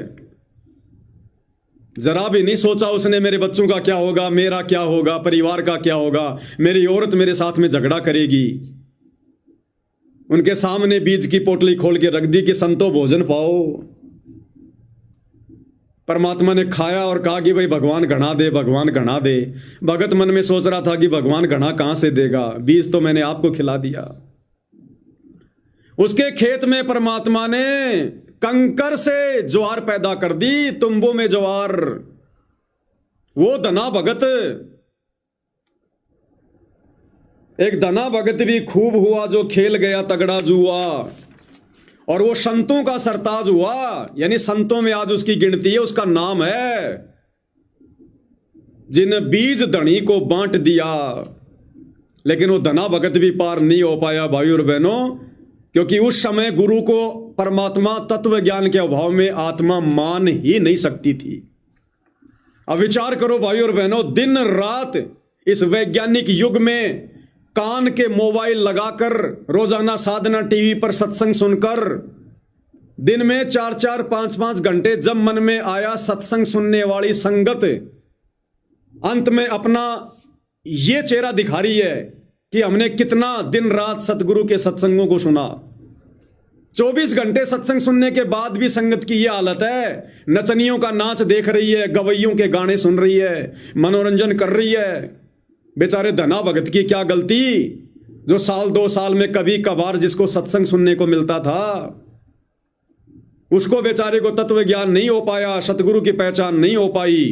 जरा भी नहीं सोचा उसने मेरे बच्चों का क्या होगा, मेरा क्या होगा, परिवार का क्या होगा, मेरी औरत मेरे साथ में झगड़ा करेगी। उनके सामने बीज की पोटली खोल के रख दी कि संतो भोजन पाओ। परमात्मा ने खाया और कहा कि भाई भगवान घना दे, भगवान घना दे। भगत मन में सोच रहा था कि भगवान घना कहां से देगा, बीज तो मैंने आपको खिला दिया। उसके खेत में परमात्मा ने कंकर से ज्वार पैदा कर दी, तुम्बों में ज्वार। वो धना भगत, एक धना भगत भी खूब हुआ, जो खेल गया तगड़ा जुआ। और वो संतों का सरताज हुआ, यानी संतों में आज उसकी गिनती है, उसका नाम है जिन बीज धनी को बांट दिया। लेकिन वो धना भगत भी पार नहीं हो पाया भाई और बहनों, क्योंकि उस समय गुरु को परमात्मा तत्व ज्ञान के अभाव में आत्मा मान ही नहीं सकती थी। अब विचार करो भाई और बहनों, दिन रात इस वैज्ञानिक युग में कान के मोबाइल लगाकर रोजाना साधना टीवी पर सत्संग सुनकर दिन में 4-4, 5-5 घंटे जब मन में आया सत्संग सुनने वाली संगत अंत में अपना ये चेहरा दिखा रही है कि हमने कितना दिन रात सतगुरु के सत्संगों को सुना। 24 घंटे सत्संग सुनने के बाद भी संगत की यह हालत है। नचनियों का नाच देख रही है, गवैयों के गाने सुन रही है, मनोरंजन कर रही है। बेचारे धना भगत की क्या गलती, जो साल 2 साल में कभी कभार जिसको सत्संग सुनने को मिलता था, उसको बेचारे को तत्व ज्ञान नहीं हो पाया, सतगुरु की पहचान नहीं हो पाई,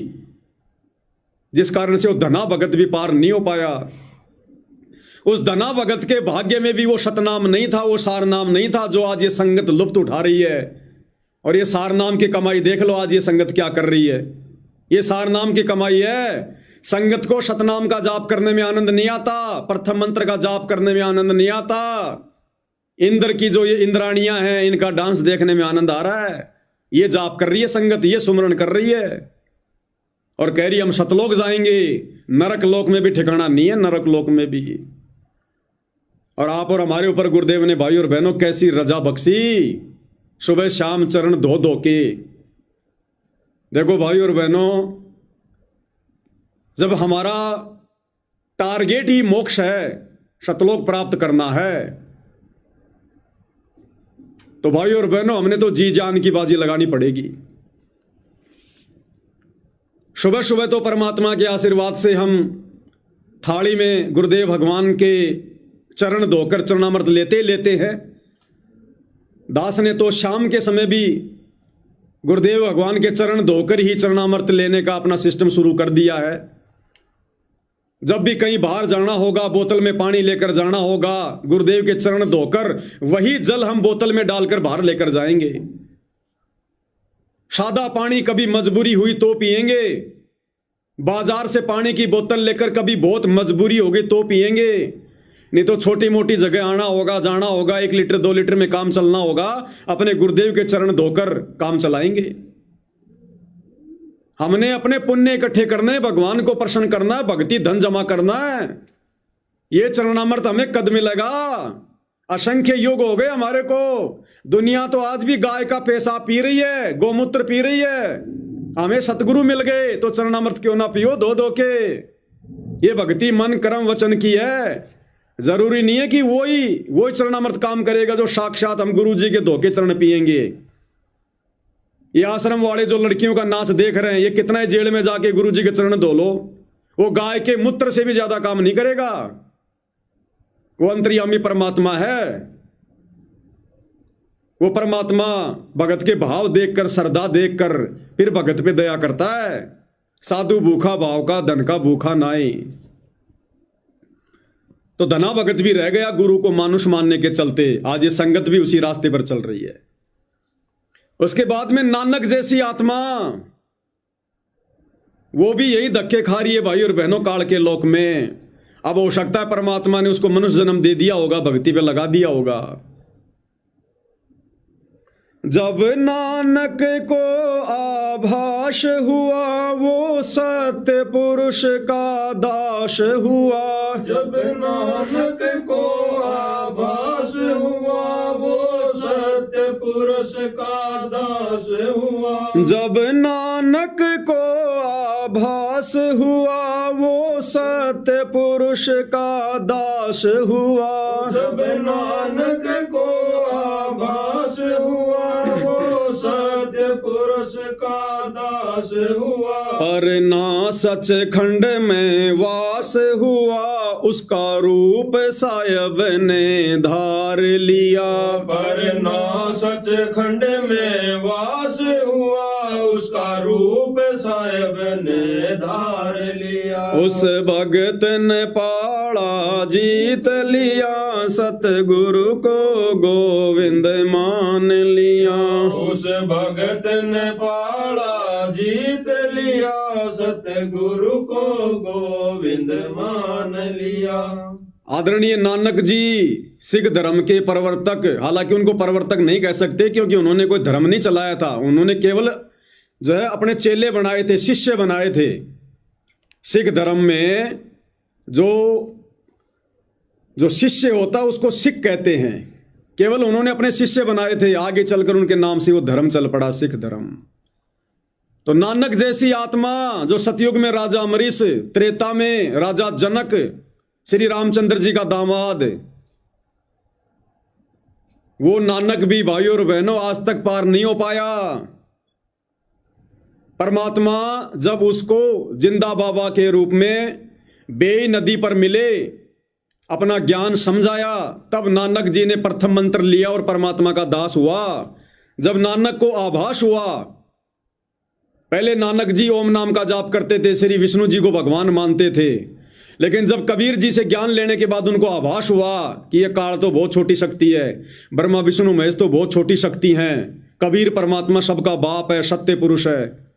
जिस कारण से वो धना भगत भी पार नहीं हो पाया। उस धना भगत के भाग्य में भी वो सतनाम नहीं था, वो सारनाम नहीं था, जो आज ये संगत लुप्त उठा रही है। और ये सारनाम की कमाई देख लो, आज ये संगत क्या कर रही है। ये सारनाम की कमाई है। संगत को सतनाम का जाप करने में आनंद नहीं आता, प्रथम मंत्र का जाप करने में आनंद नहीं आता। इंद्र की जो ये इंद्राणियां हैं, इनका डांस देखने में आनंद आ रहा है। ये जाप कर रही है संगत, ये सुमरण कर रही है और कह रही हम सतलोक जाएंगे। नरक लोक में भी ठिकाना नहीं है, नरक लोक में भी। और आप और हमारे ऊपर गुरुदेव ने भाई और बहनों कैसी रजा बख्शी, सुबह शाम चरण धो धो के। देखो भाई और बहनों, जब हमारा टारगेट ही मोक्ष है, सतलोक प्राप्त करना है, तो भाई और बहनों हमने तो जी जान की बाजी लगानी पड़ेगी। सुबह सुबह तो परमात्मा के आशीर्वाद से हम थाली में गुरुदेव भगवान के चरण धोकर चरणामृत लेते हैं। दास ने तो शाम के समय भी गुरुदेव भगवान के चरण धोकर ही चरणामृत लेने का अपना सिस्टम शुरू कर दिया है। जब भी कहीं बाहर जाना होगा, बोतल में पानी लेकर जाना होगा, गुरुदेव के चरण धोकर वही जल हम बोतल में डालकर बाहर लेकर जाएंगे। सादा पानी कभी मजबूरी हुई तो पिएंगे, बाजार से पानी की बोतल लेकर कभी बहुत मजबूरी हो गई तो पिएंगे, नहीं तो छोटी मोटी जगह आना होगा, जाना होगा, 1 लीटर 2 लीटर में काम चलना होगा, अपने गुरुदेव के चरण धोकर काम चलाएंगे। हमने अपने पुण्य इकट्ठे करने, भगवान को प्रसन्न करना है, भक्ति धन जमा करना है। ये चरणामृत हमें कद मिलेगा। असंख्य युग हो गए हमारे को। दुनिया तो आज भी गाय का पेशाब पी रही है, गोमूत्र पी रही है। हमें सतगुरु मिल गए तो चरणामृत क्यों ना पियो धो धो के। ये भक्ति मन कर्म वचन की है। जरूरी नहीं है कि वही चरणामृत काम करेगा जो साक्षात हम गुरु जी के धोके चरण पिएंगे। ये आश्रम वाले जो लड़कियों का नाच देख रहे हैं, ये कितना ही जेल में जाके गुरु जी के चरण धो लो, वो गाय के मूत्र से भी ज्यादा काम नहीं करेगा। वो अंतर्यामी परमात्मा है। वो परमात्मा भगत के भाव देखकर, श्रद्धा देखकर फिर भगत पे दया करता है। साधु भूखा भाव का, धन का भूखा नाई। तो धना भगत भी रह गया गुरु को मानुष मानने के चलते। आज ये संगत भी उसी रास्ते पर चल रही है। उसके बाद में नानक जैसी आत्मा, वो भी यही धक्के खा रही है भाई और बहनों काल के लोक में। अब हो सकता है परमात्मा ने उसको मनुष्य जन्म दे दिया होगा, भक्ति पे लगा दिया होगा। जब नानक को आभास हुआ, वो सत्य पुरुष का दास हुआ। जब नानक को आभास हुआ, वो सत्य पुरुष का दास हुआ। जब नानक को आभास हुआ, वो सत्य पुरुष का दास हुआ। जब नानक को आभास हुआ, वो सत्य पुरुष का दास हुआ। पर ना सच खंड में वास हुआ, उसका रूप सायब ने धार लिया। पर ना सच खंड में वास हुआ, उसका रूप साहेब ने धार लिया। उस भगत ने पाड़ा जीत लिया, सतगुरु को गोविंद मान लिया। उस भगत ने पाड़ा जीत लिया, सतगुरु को गोविंद मान लिया। आदरणीय नानक जी सिख धर्म के प्रवर्तक, हालांकि उनको प्रवर्तक नहीं कह सकते क्योंकि उन्होंने कोई धर्म नहीं चलाया था। उन्होंने केवल जो है अपने चेले बनाए थे, शिष्य बनाए थे। सिख धर्म में जो शिष्य होता है उसको सिख कहते हैं। केवल उन्होंने अपने शिष्य बनाए थे, आगे चलकर उनके नाम से वो धर्म चल पड़ा, सिख धर्म। तो नानक जैसी आत्मा जो सतयुग में राजा अमरीश, त्रेता में राजा जनक, श्री रामचंद्र जी का दामाद, वो नानक भी भाइयों और बहनों आज तक पार नहीं हो पाया। परमात्मा जब उसको जिंदा बाबा के रूप में बेई नदी पर मिले, अपना ज्ञान समझाया, तब नानक जी ने प्रथम मंत्र लिया और परमात्मा का दास हुआ। जब नानक को आभास हुआ, पहले नानक जी ओम नाम का जाप करते थे, श्री विष्णु जी को भगवान मानते थे। लेकिन जब कबीर जी से ज्ञान लेने के बाद उनको आभास हुआ कि यह काल तो बहुत छोटी शक्ति है, ब्रह्मा विष्णु महेश तो बहुत छोटी शक्ति हैं, कबीर परमात्मा सबका बाप है, सत्य पुरुष है,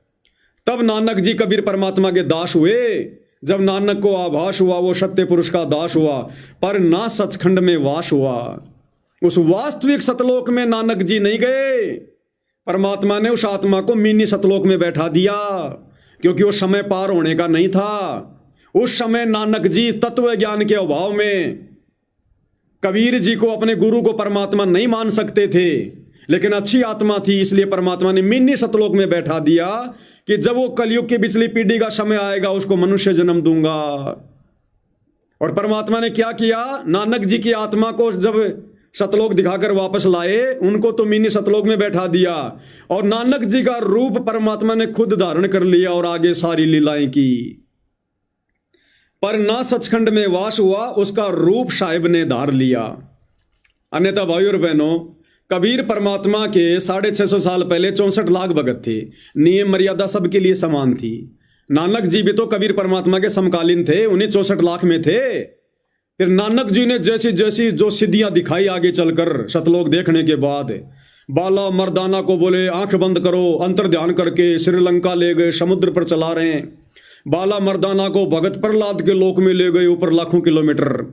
तब नानक जी कबीर परमात्मा के दास हुए। जब नानक को आभास हुआ, वो सत्य पुरुष का दास हुआ, पर ना सचखंड में वास हुआ। उस वास्तविक सतलोक में नानक जी नहीं गए। परमात्मा ने उस आत्मा को मिनी सतलोक में बैठा दिया, क्योंकि वो समय पार होने का नहीं था। उस समय नानक जी तत्व ज्ञान के अभाव में कबीर जी को, अपने गुरु को परमात्मा नहीं मान सकते थे, लेकिन अच्छी आत्मा थी, इसलिए परमात्मा ने मिनी सतलोक में बैठा दिया कि जब वो कलयुग की पिछली पीढ़ी का समय आएगा, उसको मनुष्य जन्म दूंगा। और परमात्मा ने क्या किया, नानक जी की आत्मा को जब सतलोक दिखाकर वापस लाए, उनको तो मिनी सतलोक में बैठा दिया, और नानक जी का रूप परमात्मा ने खुद धारण कर लिया और आगे सारी लीलाएं की। पर ना सचखंड में वास हुआ, उसका रूप साहिब ने धार लिया। अन्यथा भाइयों और बहनों, कबीर परमात्मा के 650 साल पहले 64 लाख भगत थे, नियम मर्यादा सबके लिए समान थी। नानक जी भी तो कबीर परमात्मा के समकालीन थे, उन्हें 64 लाख में थे। फिर नानक जी ने जैसी जैसी जो सिद्धियां दिखाई आगे चलकर सतलोक देखने के बाद, बाला मर्दाना को बोले आंख बंद करो, अंतर ध्यान करके श्रीलंका ले गए, समुद्र पर चला रहे हैं। बाला मर्दाना को भगत प्रहलाद के लोक में ले गए, ऊपर लाखों किलोमीटर।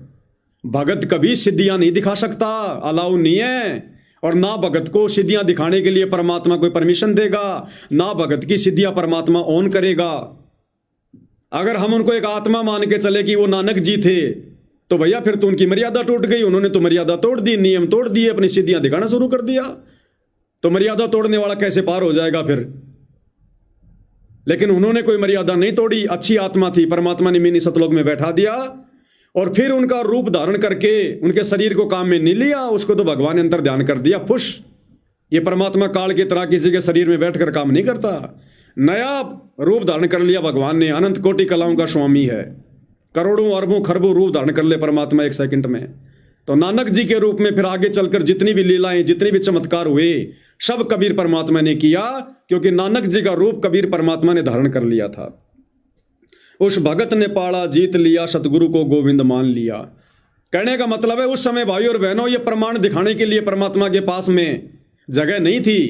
भगत कभी सिद्धियां नहीं दिखा सकता, अलाउ नहीं है। और ना भगत को सिद्धियां दिखाने के लिए परमात्मा कोई परमिशन देगा, ना भगत की सिद्धियां परमात्मा ऑन करेगा। अगर हम उनको एक आत्मा मान के चले कि वो नानक जी थे, तो भैया फिर तो उनकी मर्यादा टूट गई। उन्होंने तो मर्यादा तोड़ दी, नियम तोड़ दिए, अपनी सिद्धियां दिखाना शुरू कर दिया। तो मर्यादा तोड़ने वाला कैसे पार हो जाएगा फिर? लेकिन उन्होंने कोई मर्यादा नहीं तोड़ी, अच्छी आत्मा थी, परमात्मा ने मिनी सतलोक में बैठा दिया और फिर उनका रूप धारण करके उनके शरीर को काम में नहीं लिया, उसको तो भगवान ने अंतर ध्यान कर दिया, फुश। ये परमात्मा काल की तरह किसी के शरीर में बैठकर काम नहीं करता। नया रूप धारण कर लिया भगवान ने, अनंत कोटि कलाओं का स्वामी है। करोड़ों अरबों खरबों रूप धारण कर ले परमात्मा एक सेकंड में। तो नानक जी के रूप में फिर आगे चलकर जितनी भी लीलाएं, जितनी भी चमत्कार हुए, सब कबीर परमात्मा ने किया, क्योंकि नानक जी का रूप कबीर परमात्मा ने धारण कर लिया था। उस भगत ने पाड़ा जीत लिया, सतगुरु को गोविंद मान लिया। कहने का मतलब है उस समय भाई और बहनों, ये प्रमाण दिखाने के लिए परमात्मा के पास में जगह नहीं थी,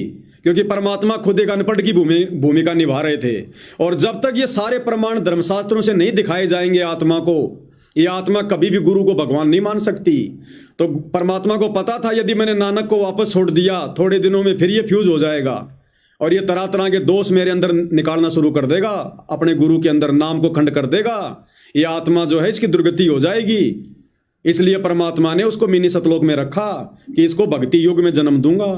क्योंकि परमात्मा खुद एक अनपढ़ की भूमिका निभा रहे थे। और जब तक ये सारे प्रमाण धर्मशास्त्रों से नहीं दिखाए जाएंगे आत्मा को, ये आत्मा कभी भी गुरु को भगवान नहीं मान सकती। तो परमात्मा को पता था यदि मैंने नानक को वापस छोड़ दिया, थोड़े दिनों में फिर ये फ्यूज हो जाएगा और ये तरह तरह के दोष मेरे अंदर निकालना शुरू कर देगा, अपने गुरु के अंदर नाम को खंड कर देगा। ये आत्मा जो है इसकी दुर्गति हो जाएगी। इसलिए परमात्मा ने उसको मिनी सतलोक में रखा कि इसको भक्ति युग में जन्म दूंगा।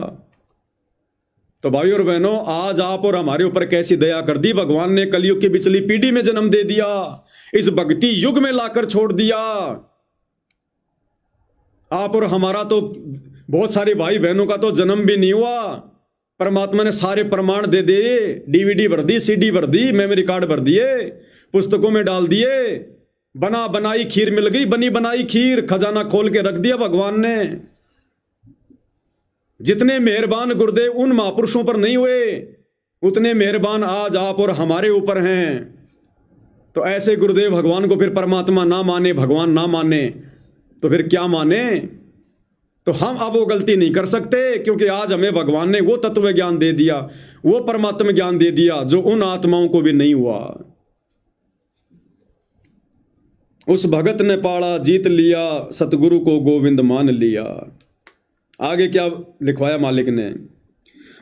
तो भाई और बहनों, आज आप और हमारे ऊपर कैसी दया कर दी भगवान ने, कलयुग की पिछली पीढ़ी में जन्म दे दिया, इस भक्ति युग में लाकर छोड़ दिया। आप और हमारा तो बहुत सारे भाई बहनों का तो जन्म भी नहीं हुआ, परमात्मा ने सारे प्रमाण दे दिए, डीवीडी भर दी, सीडी भर दी, मेमोरी कार्ड भर दिए, पुस्तकों में डाल दिए, बना बनाई खीर मिल गई, बनी बनाई खीर, खजाना खोल के रख दिया भगवान ने। जितने मेहरबान गुरुदेव उन महापुरुषों पर नहीं हुए, उतने मेहरबान आज आप और हमारे ऊपर हैं। तो ऐसे गुरुदेव भगवान को फिर परमात्मा ना माने, भगवान ना माने, तो फिर क्या माने? तो हम अब वो गलती नहीं कर सकते, क्योंकि आज हमें भगवान ने वो तत्व ज्ञान दे दिया, वो परमात्मा ज्ञान दे दिया जो उन आत्माओं को भी नहीं हुआ। उस भगत ने पाड़ा जीत लिया, सतगुरु को गोविंद मान लिया। आगे क्या लिखवाया मालिक ने?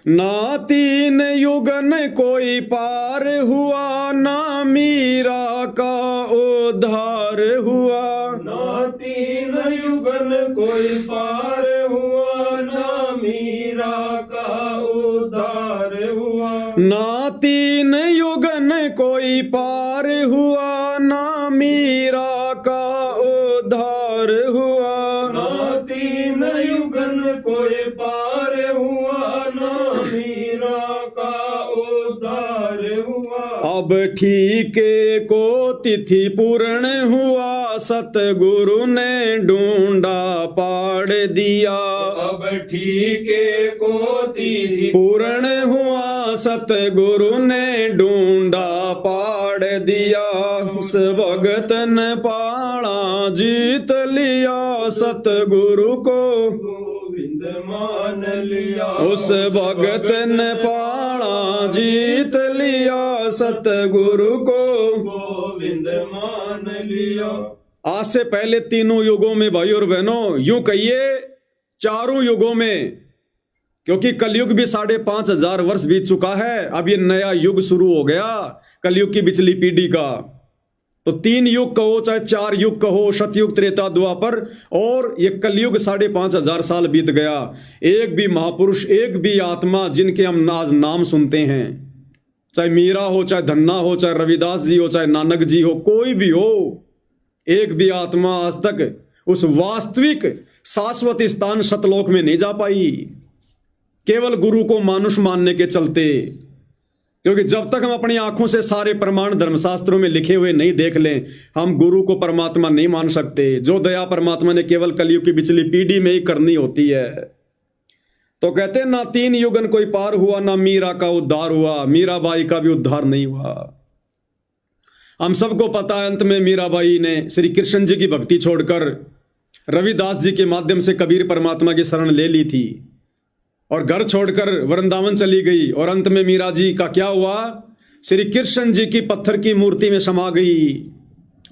ना तीन युगन कोई पार हुआ, ना मीरा का उद्धार हुआ। ना तीन युगन कोई पार हुआ, ना मीरा का उद्धार हुआ। ना तीन युगन कोई पार हुआ, ना मीरा का उद्धार हुआ। ना तीन युगन कोई पार हुआ, ना मीरा का उद्धार हुआ। अब ठीके को तिथि पूर्ण हुआ, सतगुरु ने ढूंढा पाड़ दिया। अब ठीके को तिथि पूर्ण हुआ, सतगुरु ने ढूंढा पाड़ दिया। उस भगत ने पाड़ा जीत लिया, सतगुरु को गोविंद मान लिया। उस भगत ने पाड़ा जीत लिया, सतगुरु को गोविंद मान लिया। आज से पहले तीनों युगों में भाई और बहनों, यूं कहिए चारों युगों में, क्योंकि कलयुग भी 5,500 वर्ष बीत चुका है, अब ये नया युग शुरू हो गया कलयुग की पिछली पीढ़ी का। तो 3 युग कहो चाहे 4 युग कहो, सतयुग त्रेता द्वापर, और ये कलयुग 5,500 साल बीत गया। एक भी महापुरुष, एक भी आत्मा जिनके हम आज नाम सुनते हैं, चाहे मीरा हो, चाहे धन्ना हो, चाहे रविदास जी हो, चाहे नानक जी हो, कोई भी हो, एक भी आत्मा आज तक उस वास्तविक शाश्वत स्थान सतलोक में नहीं जा पाई, केवल गुरु को मानुष मानने के चलते। क्योंकि जब तक हम अपनी आंखों से सारे प्रमाण धर्मशास्त्रों में लिखे हुए नहीं देख लें, हम गुरु को परमात्मा नहीं मान सकते। जो दया परमात्मा ने केवल कलयुग की पिछली पीढ़ी में ही करनी होती है। तो कहते हैं ना 3 युगन कोई पार हुआ, ना मीरा का उद्धार हुआ। मीराबाई का भी उद्धार नहीं हुआ। हम सबको पता है अंत में मीराबाई ने श्री कृष्ण जी की भक्ति छोड़कर रविदास जी के माध्यम से कबीर परमात्मा की शरण ले ली थी और घर छोड़कर वृंदावन चली गई। और अंत में मीरा जी का क्या हुआ? श्री कृष्ण जी की पत्थर की मूर्ति में समा गई।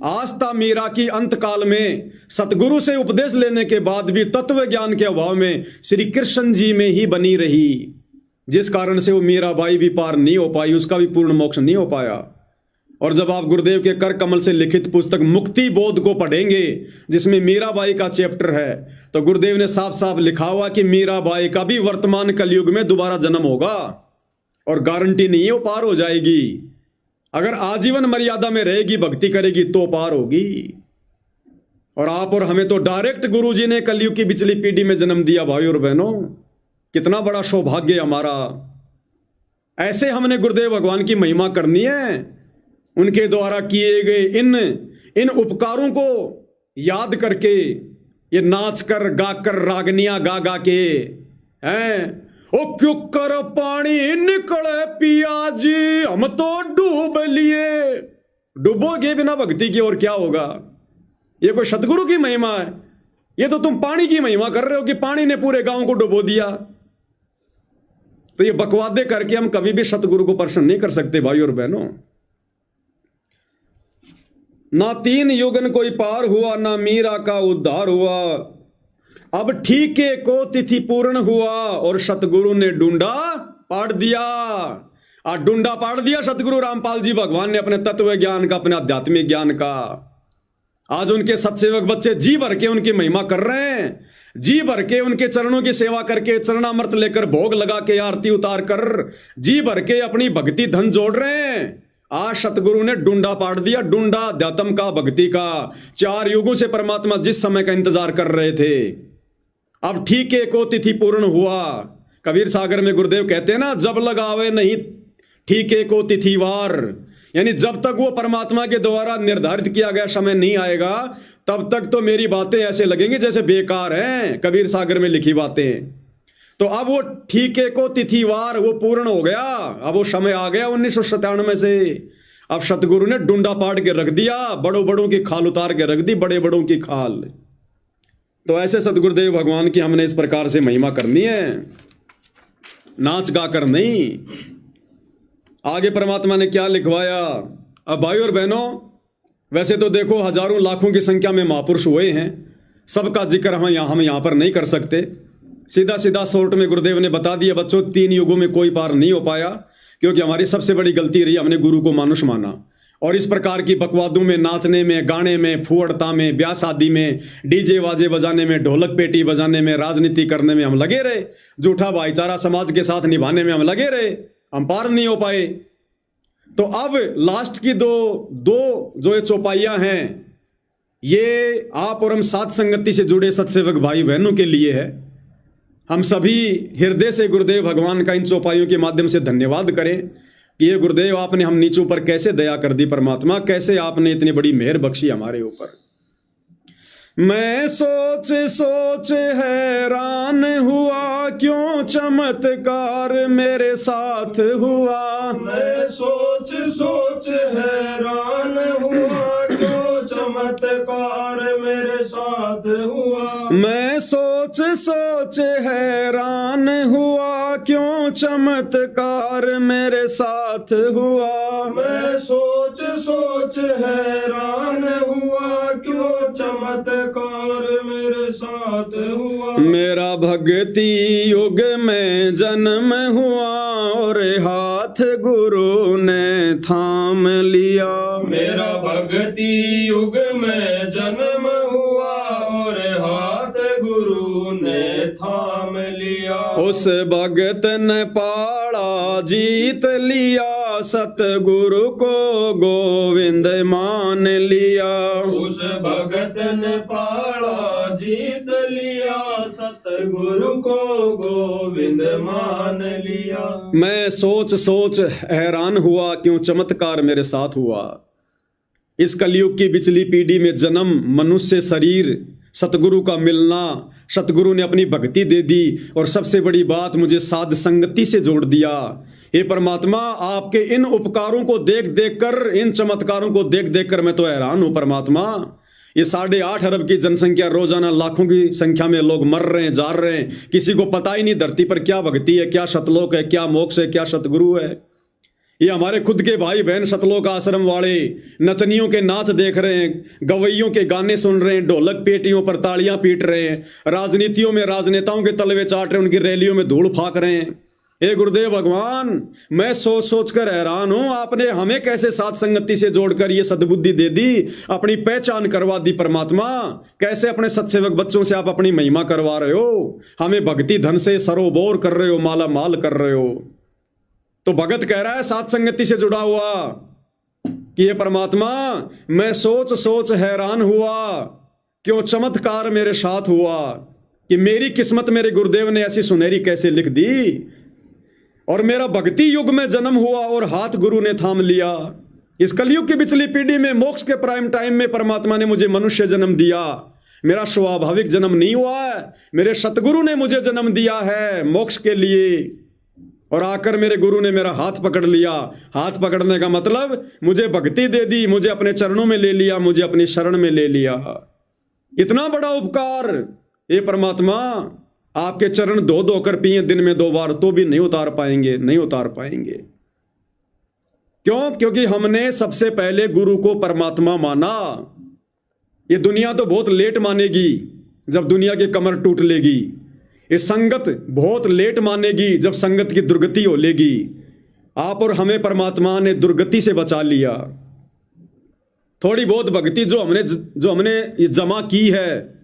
आस्था मीरा की अंत काल में सतगुरु से उपदेश लेने के बाद भी तत्व ज्ञान के अभाव में श्री कृष्ण जी में ही बनी रही, जिस कारण से वो मीराबाई भी पार नहीं हो पाई, उसका भी पूर्ण मोक्ष नहीं हो पाया। और जब आप गुरुदेव के कर कमल से लिखित पुस्तक मुक्ति बोध को पढ़ेंगे, जिसमें मीराबाई का चैप्टर है, तो गुरुदेव ने साफ साफ लिखा हुआ कि मीराबाई का भी वर्तमान कलयुग में दोबारा जन्म होगा और गारंटी नहीं है वो पार हो जाएगी। अगर आजीवन मर्यादा में रहेगी, भक्ति करेगी तो पार होगी। और आप और हमें तो डायरेक्ट गुरुजी ने कलयुग की पिछली पीढ़ी में जन्म दिया भाई और बहनों। कितना बड़ा सौभाग्य हमारा। ऐसे हमने गुरुदेव भगवान की महिमा करनी है। उनके द्वारा किए गए इन उपकारों को याद करके, ये नाच कर गा कर रागनियां गा गा के हैं। ओ क्यों कर पानी निकले पिया जी, हम तो डूब लिए। डूबोगे बिना भक्ति की और क्या होगा। ये कोई सतगुरु की महिमा है? ये तो तुम पानी की महिमा कर रहे हो कि पानी ने पूरे गांव को डुबो दिया। तो ये बकवादे करके हम कभी भी सतगुरु को प्रसन्न नहीं कर सकते भाई और बहनों। ना 3 युगन कोई पार हुआ, ना मीरा का उद्धार हुआ। अब ठीके को तिथि पूर्ण हुआ और सतगुरु ने डूंडा पाड़ दिया। आज डूंडा पाड़ दिया सतगुरु रामपाल जी भगवान ने अपने तत्व ज्ञान का, अपने आध्यात्मिक ज्ञान का। आज उनके सत्सेवक बच्चे जी भर के उनकी महिमा कर रहे हैं, जी भर के उनके चरणों की सेवा करके, चरणामृत लेकर भोग लगा के, आरती उतार कर जी भर के अपनी भक्ति धन जोड़ रहे हैं। आज सतगुरु ने डूंडा पाड़ दिया, डूंडा अध्यात्म का, भक्ति का। 4 युगों से परमात्मा जिस समय का इंतजार कर रहे थे, अब ठीके को तिथि पूर्ण हुआ। कबीर सागर में गुरुदेव कहते हैं ना, जब लगावे नहीं ठीके को तिथिवार, यानी जब तक वो परमात्मा के द्वारा निर्धारित किया गया समय नहीं आएगा, तब तक तो मेरी बातें ऐसे लगेंगी जैसे बेकार हैं, कबीर सागर में लिखी बातें। तो अब वो ठीके को तिथिवार वो पूर्ण हो गया। अब वो समय आ गया 1997 से। अब सतगुरु ने डूंडा पाड़ के रख दिया, बड़ों बड़ों की खाल उतार के रख दी, बड़े बड़ों की खाल। तो ऐसे सतगुरुदेव भगवान की हमने इस प्रकार से महिमा करनी है, नाच गाकर नहीं। आगे परमात्मा ने क्या लिखवाया। अब भाई और बहनों, वैसे तो देखो हजारों लाखों की संख्या में महापुरुष हुए हैं, सबका जिक्र हम यहाँ पर नहीं कर सकते। सीधा सीधा शॉर्ट में गुरुदेव ने बता दिया बच्चों, 3 युगों में कोई पार नहीं हो पाया, क्योंकि हमारी सबसे बड़ी गलती रही, हमने गुरु को मानुष माना। और इस प्रकार की बकवादों में, नाचने में, गाने में, फुअड़ता में, ब्याह शादी में, डीजे वाजे बजाने में, ढोलक पेटी बजाने में, राजनीति करने में हम लगे रहे, झूठा भाईचारा समाज के साथ निभाने में हम लगे रहे, हम पार नहीं हो पाए। तो अब लास्ट की दो जो ये चौपाइयां हैं, ये आप और हम साथ संगति से जुड़े सत्सेवक भाई बहनों के लिए है। हम सभी हृदय से गुरुदेव भगवान का इन चौपाइयों के माध्यम से धन्यवाद करें कि ये गुरुदेव आपने हम नीचों पर कैसे दया कर दी। परमात्मा, कैसे आपने इतनी बड़ी मेहर बख्शी हमारे ऊपर। मैं सोच सोच हैरान हुआ, क्यों चमत्कार मेरे साथ हुआ। मैं सोच सोच हैरान हुआ, क्यों चमत्कार मेरे साथ हुआ। मैं सोच सोच हैरान हुआ, क्यों चमत्कार मेरे साथ हुआ। मैं सोच सोच हैरान हुआ, क्यों चमत्कार मेरे साथ हुआ। मेरा भक्ति युग में जन्म हुआ और हाथ गुरु ने थाम लिया। मेरा भक्ति युग में जन्म हुआ और हाथ गुरु ने थाम लिया। उस भगत ने पाड़ा जीत लिया, सतगुरु को गोविंद मान लिया। उस भगत ने पाड़ा जीत लिया, सतगुरु को गोविंद मान लिया। मैं सोच सोच हैरान हुआ, क्यों चमत्कार मेरे साथ हुआ। इस कलयुग की पिछली पीढ़ी में जन्म, मनुष्य शरीर, सतगुरु का मिलना, सतगुरु ने अपनी भक्ति दे दी, और सबसे बड़ी बात मुझे साध संगति से जोड़ दिया। हे परमात्मा, आपके इन उपकारों को देख देख कर, इन चमत्कारों को देख देख कर मैं तो हैरान हूं परमात्मा। ये 8.5 अरब की जनसंख्या, रोजाना लाखों की संख्या में लोग मर रहे हैं, जा रहे हैं, किसी को पता ही नहीं धरती पर क्या भक्ति है, क्या सतलोक है, क्या मोक्ष है, क्या सतगुरु है। ये हमारे खुद के भाई बहन सतलोक आश्रम वाले नचनियों के नाच देख रहे हैं, गवैयों के गाने सुन रहे हैं, ढोलक पेटियों पर तालियां पीट रहे हैं, राजनीतियों में राजनेताओं के तलवे चाट रहे हैं, उनकी रैलियों में धूल फाक रहे हैं। हे गुरुदेव भगवान, मैं सोच सोच कर हैरान हूं, आपने हमें कैसे साथ संगति से जोड़कर ये सद्बुद्धि दे दी, अपनी पहचान करवा दी परमात्मा। कैसे अपने सत्सेवक बच्चों से आप अपनी महिमा करवा रहे हो, हमें भक्ति धन से सरोबोर कर रहे हो, माला माल कर रहे हो। तो भगत कह रहा है साथ संगति से जुड़ा हुआ कि ये परमात्मा, मैं सोच सोच हैरान हुआ, क्यों चमत्कार मेरे साथ हुआ। कि मेरी किस्मत मेरे गुरुदेव ने ऐसी सुनहरी कैसे लिख दी, और मेरा भक्ति युग में जन्म हुआ और हाथ गुरु ने थाम लिया। इस कलयुग की पिछली पीढ़ी में मोक्ष के प्राइम टाइम में परमात्मा ने मुझे मनुष्य जन्म दिया। मेरा स्वाभाविक जन्म नहीं हुआ है, मेरे सतगुरु ने मुझे जन्म दिया है मोक्ष के लिए। और आकर मेरे गुरु ने मेरा हाथ पकड़ लिया। हाथ पकड़ने का मतलब मुझे भक्ति दे दी, मुझे अपने चरणों में ले लिया, मुझे अपनी शरण में ले लिया। इतना बड़ा उपकार ये परमात्मा, आपके चरण धो धोकर पिए दिन में 2 बार तो भी नहीं उतार पाएंगे, नहीं उतार पाएंगे। क्यों? क्योंकि हमने सबसे पहले गुरु को परमात्मा माना। ये दुनिया तो बहुत लेट मानेगी जब दुनिया की कमर टूट लेगी। ये संगत बहुत लेट मानेगी जब संगत की दुर्गति हो लेगी। आप और हमें परमात्मा ने दुर्गति से बचा लिया। थोड़ी बहुत भक्ति जो हमने जमा की है,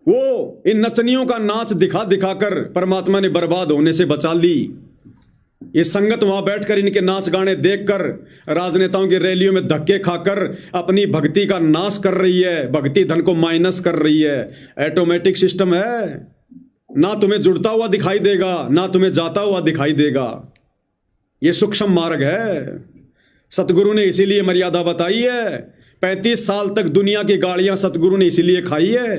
वो इन नचनियों का नाच दिखा दिखाकर परमात्मा ने बर्बाद होने से बचा ली। ये संगत वहां बैठकर इनके नाच गाने देखकर, राजनेताओं की रैलियों में धक्के खाकर अपनी भक्ति का नाश कर रही है, भक्ति धन को माइनस कर रही है। ऑटोमेटिक सिस्टम है, ना तुम्हें जुड़ता हुआ दिखाई देगा ना तुम्हें जाता हुआ दिखाई देगा। ये सूक्ष्म मार्ग है। सतगुरु ने इसीलिए मर्यादा बताई है। 35 साल तक दुनिया की गाड़ियां सतगुरु ने इसीलिए खाई है।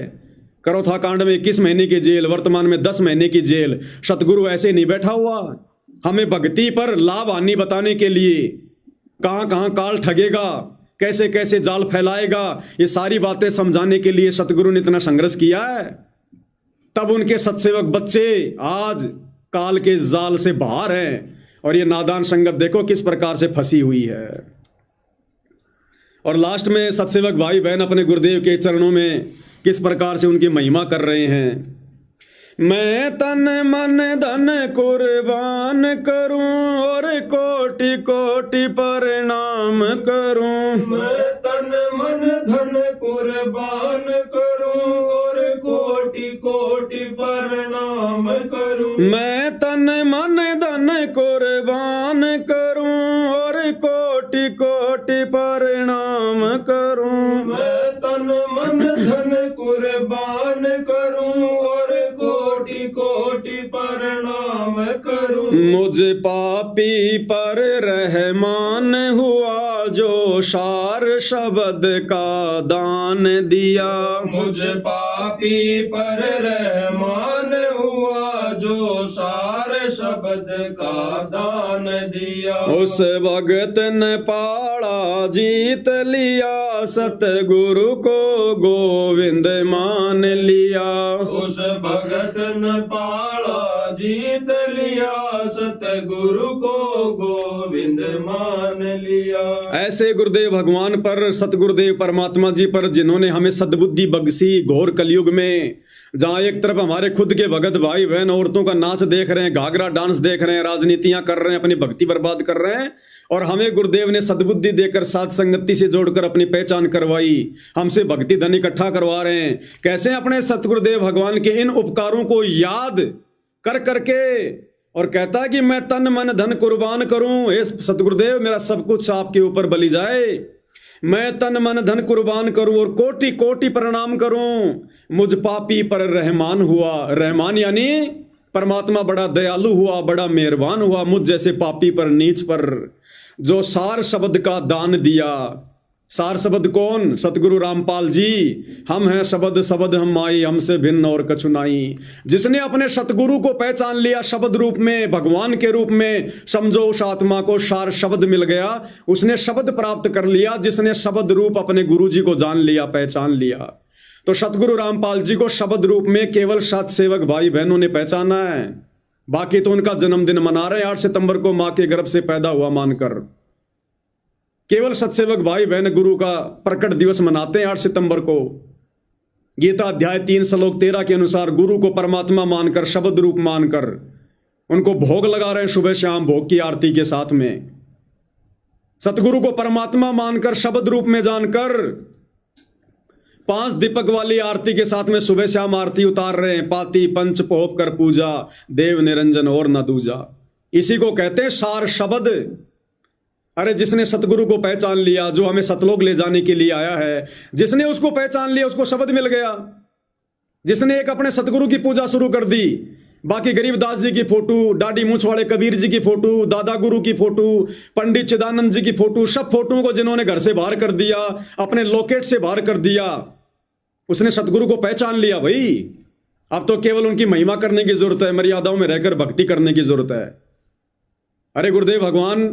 करोथा कांड में 21 महीने की जेल, वर्तमान में 10 महीने की जेल। सतगुरु ऐसे नहीं बैठा हुआ, हमें भक्ति पर लाभ हानि बताने के लिए, कहां कहां काल ठगेगा, कैसे कैसे जाल फैलाएगा, ये सारी बातें समझाने के लिए सतगुरु ने इतना संघर्ष किया है। तब उनके सत्सेवक बच्चे आज काल के जाल से बाहर हैं, और ये नादान संगत देखो किस प्रकार से फंसी हुई है। और लास्ट में सत्सेवक भाई बहन अपने गुरुदेव के चरणों में किस प्रकार से उनकी महिमा कर रहे हैं। मैं तन मन धन कुर्बान करूं और कोटि कोटि प्रणाम करूं। मैं तन मन धन कुर्बान करूं और कोटि कोटि प्रणाम करूं। मैं तन मन धन कुर्बान करूं और कोटि कोटि प्रणाम करूं। मैं तन मन धन कुर्बान करूं और कोटि कोटि प्रणाम करूं। मुझ पापी पर रहमान हुआ जो सार शब्द का दान दिया। मुझ पापी पर रहमान हुआ जो सार शब्द का दान दिया। उस भगत ने पाड़ा जीत लिया, सतगुरु को गोविंद मान लिया। उस भगत ने पाड़ा जीत लिया, सतगुरु को गोविंद मान लिया। ऐसे गुरुदेव भगवान पर, सतगुरुदेव परमात्मा जी पर, जिन्होंने हमें सद्बुद्धि बख्शी घोर कलयुग में, जहां एक तरफ हमारे खुद के भगत भाई बहन औरतों का नाच देख रहे हैं, घाघरा डांस देख रहे हैं, राजनीतियां कर रहे हैं, अपनी भक्ति बर्बाद कर रहे हैं, और हमें गुरुदेव ने सद्बुद्धि देकर साथ संगति से जोड़कर अपनी पहचान करवाई, हमसे भक्ति धन इकट्ठा करवा रहे हैं। कैसे अपने सतगुरुदेव भगवान के इन उपकारों को याद कर करके, और कहता है कि मैं तन मन धन कुर्बान करूं। हे सतगुरुदेव, मेरा सब कुछ आपके ऊपर बलि जाए, मैं तन मन धन कुर्बान करूं और कोटि कोटि प्रणाम करूं। मुझ पापी पर रहमान हुआ। रहमान यानी परमात्मा बड़ा दयालु हुआ, बड़ा मेहरबान हुआ मुझ जैसे पापी पर, नीच पर, जो सार शब्द का दान दिया। सार शब्द कौन? सतगुरु रामपाल जी। हम हैं शब्द शब्द हम माई, हमसे भिन्न और कछु नाई। जिसने अपने सतगुरु को पहचान लिया शब्द रूप में, भगवान के रूप में, समझो उस आत्मा को सार शब्द मिल गया, उसने शब्द प्राप्त कर लिया। जिसने शब्द रूप अपने गुरु जी को जान लिया, पहचान लिया, तो सतगुरु रामपाल जी को शब्द रूप में केवल सतसेवक भाई बहनों ने पहचाना है। बाकी तो उनका जन्मदिन मना रहे हैं 8 सितंबर को, मां के गर्भ से पैदा हुआ मानकर। केवल सतसेवक भाई बहन गुरु का प्रकट दिवस मनाते हैं 8 सितंबर को। गीता अध्याय 3 श्लोक 13 के अनुसार गुरु को परमात्मा मानकर, शब्द रूप मानकर उनको भोग लगा रहे हैं सुबह शाम भोग की आरती के साथ में। सतगुरु को परमात्मा मानकर, शब्द रूप में जानकर 5 दीपक वाली आरती के साथ में सुबह शाम आरती उतार रहे हैं। पाती पंच पोप कर पूजा, देव निरंजन और न दूजा। इसी को कहते हैं सार शब्द। अरे जिसने सतगुरु को पहचान लिया, जो हमें सतलोक ले जाने के लिए आया है, जिसने उसको पहचान लिया, उसको शब्द मिल गया। जिसने एक अपने सतगुरु की पूजा शुरू कर दी, बाकी गरीबदास जी की फोटो, डाडी मूछ वाले कबीर जी की फोटो, दादा गुरु की फोटो, पंडित चिदानंद जी की फोटो, सब फोटोओं को जिन्होंने घर से बाहर कर दिया, अपने लॉकेट से बाहर कर दिया, उसने सतगुरु को पहचान लिया। भाई अब तो केवल उनकी महिमा करने की जरूरत है, मर्यादाओं में रहकर भक्ति करने की जरूरत है। अरे गुरुदेव भगवान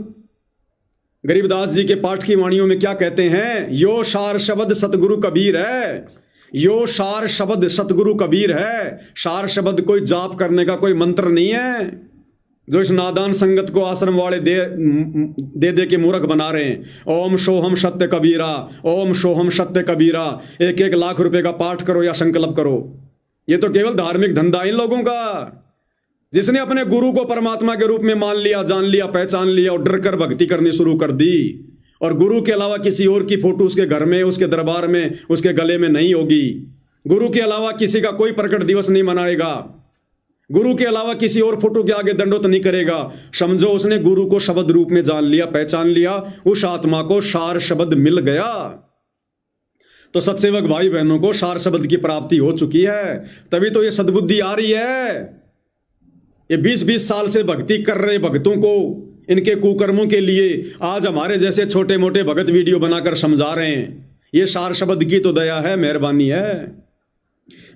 गरीबदास जी के पाठ की वाणियों में क्या कहते हैं? यो सार शब्द सतगुरु कबीर है, यो सार शब्द सतगुरु कबीर है। सार शब्द कोई जाप करने का कोई मंत्र नहीं है जो इस नादान संगत को आश्रम वाले दे के मूर्ख बना रहे हैं। ओम सोहम सत्य कबीरा, ओम सोहम सत्य कबीरा, 1-1 लाख रुपए का पाठ करो या संकल्प करो। ये तो केवल धार्मिक धंधा इन लोगों का। जिसने अपने गुरु को परमात्मा के रूप में मान लिया, जान लिया, पहचान लिया और डर कर भक्ति करनी शुरू कर दी, और गुरु के अलावा किसी और की फोटो उसके घर में, उसके दरबार में, उसके गले में नहीं होगी। गुरु के अलावा किसी का कोई प्रकट दिवस नहीं मनाएगा, गुरु के अलावा किसी और फोटो के आगे दंडोत नहीं करेगा। समझो उसने गुरु को शब्द रूप में जान लिया, पहचान लिया, उस आत्मा को सार शब्द मिल गया। तो सत्सेवक भाई बहनों को सार शब्द की प्राप्ति हो चुकी है, तभी तो ये सद्बुद्धि आ रही है। ये 20-20 साल से भक्ति कर रहे भक्तों को इनके कुकर्मों के लिए आज हमारे जैसे छोटे मोटे भगत वीडियो बनाकर समझा रहे हैं। ये सार शब्द की तो दया है, मेहरबानी है।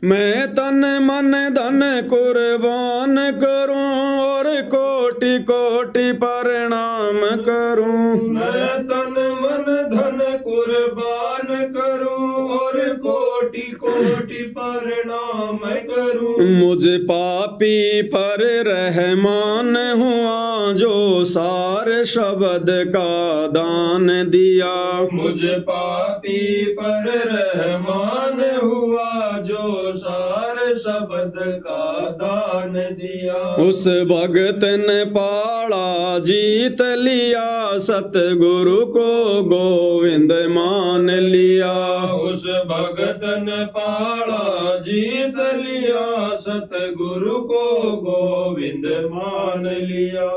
मैं तन मन धन कुर्बान करूं और कोटि कोटि प्रणाम करूं। मैं तन मन धन कुर्बान करूं और कोटि कोटि प्रणाम करूं। मुझे पापी पर रहमान हुआ जो सार शब्द का दान दिया। मुझे पापी पर रहमान हुआ जो सार शब्द का दान दिया। उस भगत ने पाड़ा जीत लिया, सतगुरु को गोविंद मान लिया। उस भगत ने पाड़ा जीत लिया, सतगुरु को गोविंद मान लिया।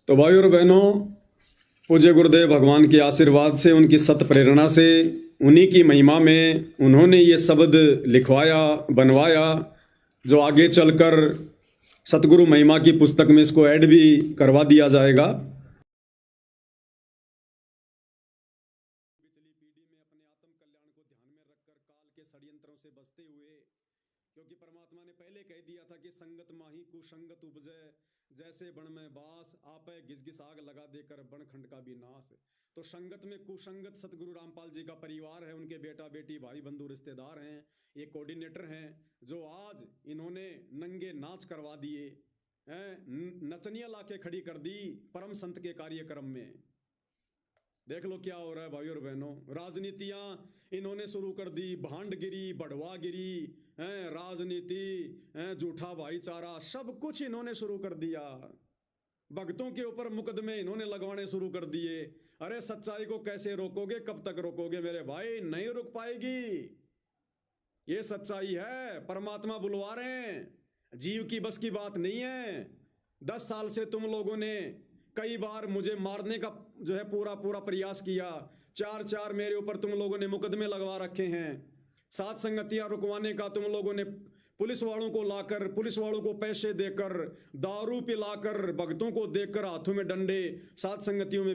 तो भाइयों और बहनों, पूज्य गुरुदेव भगवान के आशीर्वाद से, उनकी सत प्रेरणा से, उन्हीं की महिमा में उन्होंने ये शब्द लिखवाया, बनवाया, जो आगे चलकर सतगुरु महिमा की पुस्तक में इसको ऐड भी करवा दिया जाएगा। क्योंकि परमात्मा ने पहले कह दिया था कि संगत माही कुसंगत उपजै, जैसे बण में बास आपे घिस घिस आग लगा देकर बण खंड का भी नाश। तो संगत में कुसंगत सतगुरु रामपाल जी का परिवार है, उनके बेटा बेटी भाई बंधु रिश्तेदार हैं, ये कोऑर्डिनेटर हैं, जो आज इन्होंने नंगे नाच करवा दिए हैं, नचनिया लाके खड़ी कर दी परम संत के कार्यक्रम में। देख लो क्या हो रहा है भाइयों और बहनों। राजनीतियां इन्होंने शुरू कर दी, भांडगिरी, बढ़वागिरी, राजनीति, झूठा भाईचारा, सब कुछ इन्होंने शुरू कर दिया। भक्तों के ऊपर मुकदमे इन्होंने लगवाने शुरू कर दिए। अरे सच्चाई को कैसे रोकोगे, कब तक रोकोगे मेरे भाई? नहीं रुक पाएगी। ये सच्चाई है, परमात्मा बुलवा रहे हैं, जीव की बस की बात नहीं है। 10 साल से तुम लोगों ने कई बार मुझे मारने का जो है पूरा प्रयास किया। 4 मेरे ऊपर तुम लोगों ने मुकदमे लगवा रखे हैं। सात संगतियां रुकवाने का तुम लोगों ने पुलिस वालों को लाकर, पुलिस वालों को पैसे देकर, दारू पिलाकर, भक्तों को देकर हाथों में डंडे, सात संगतियों में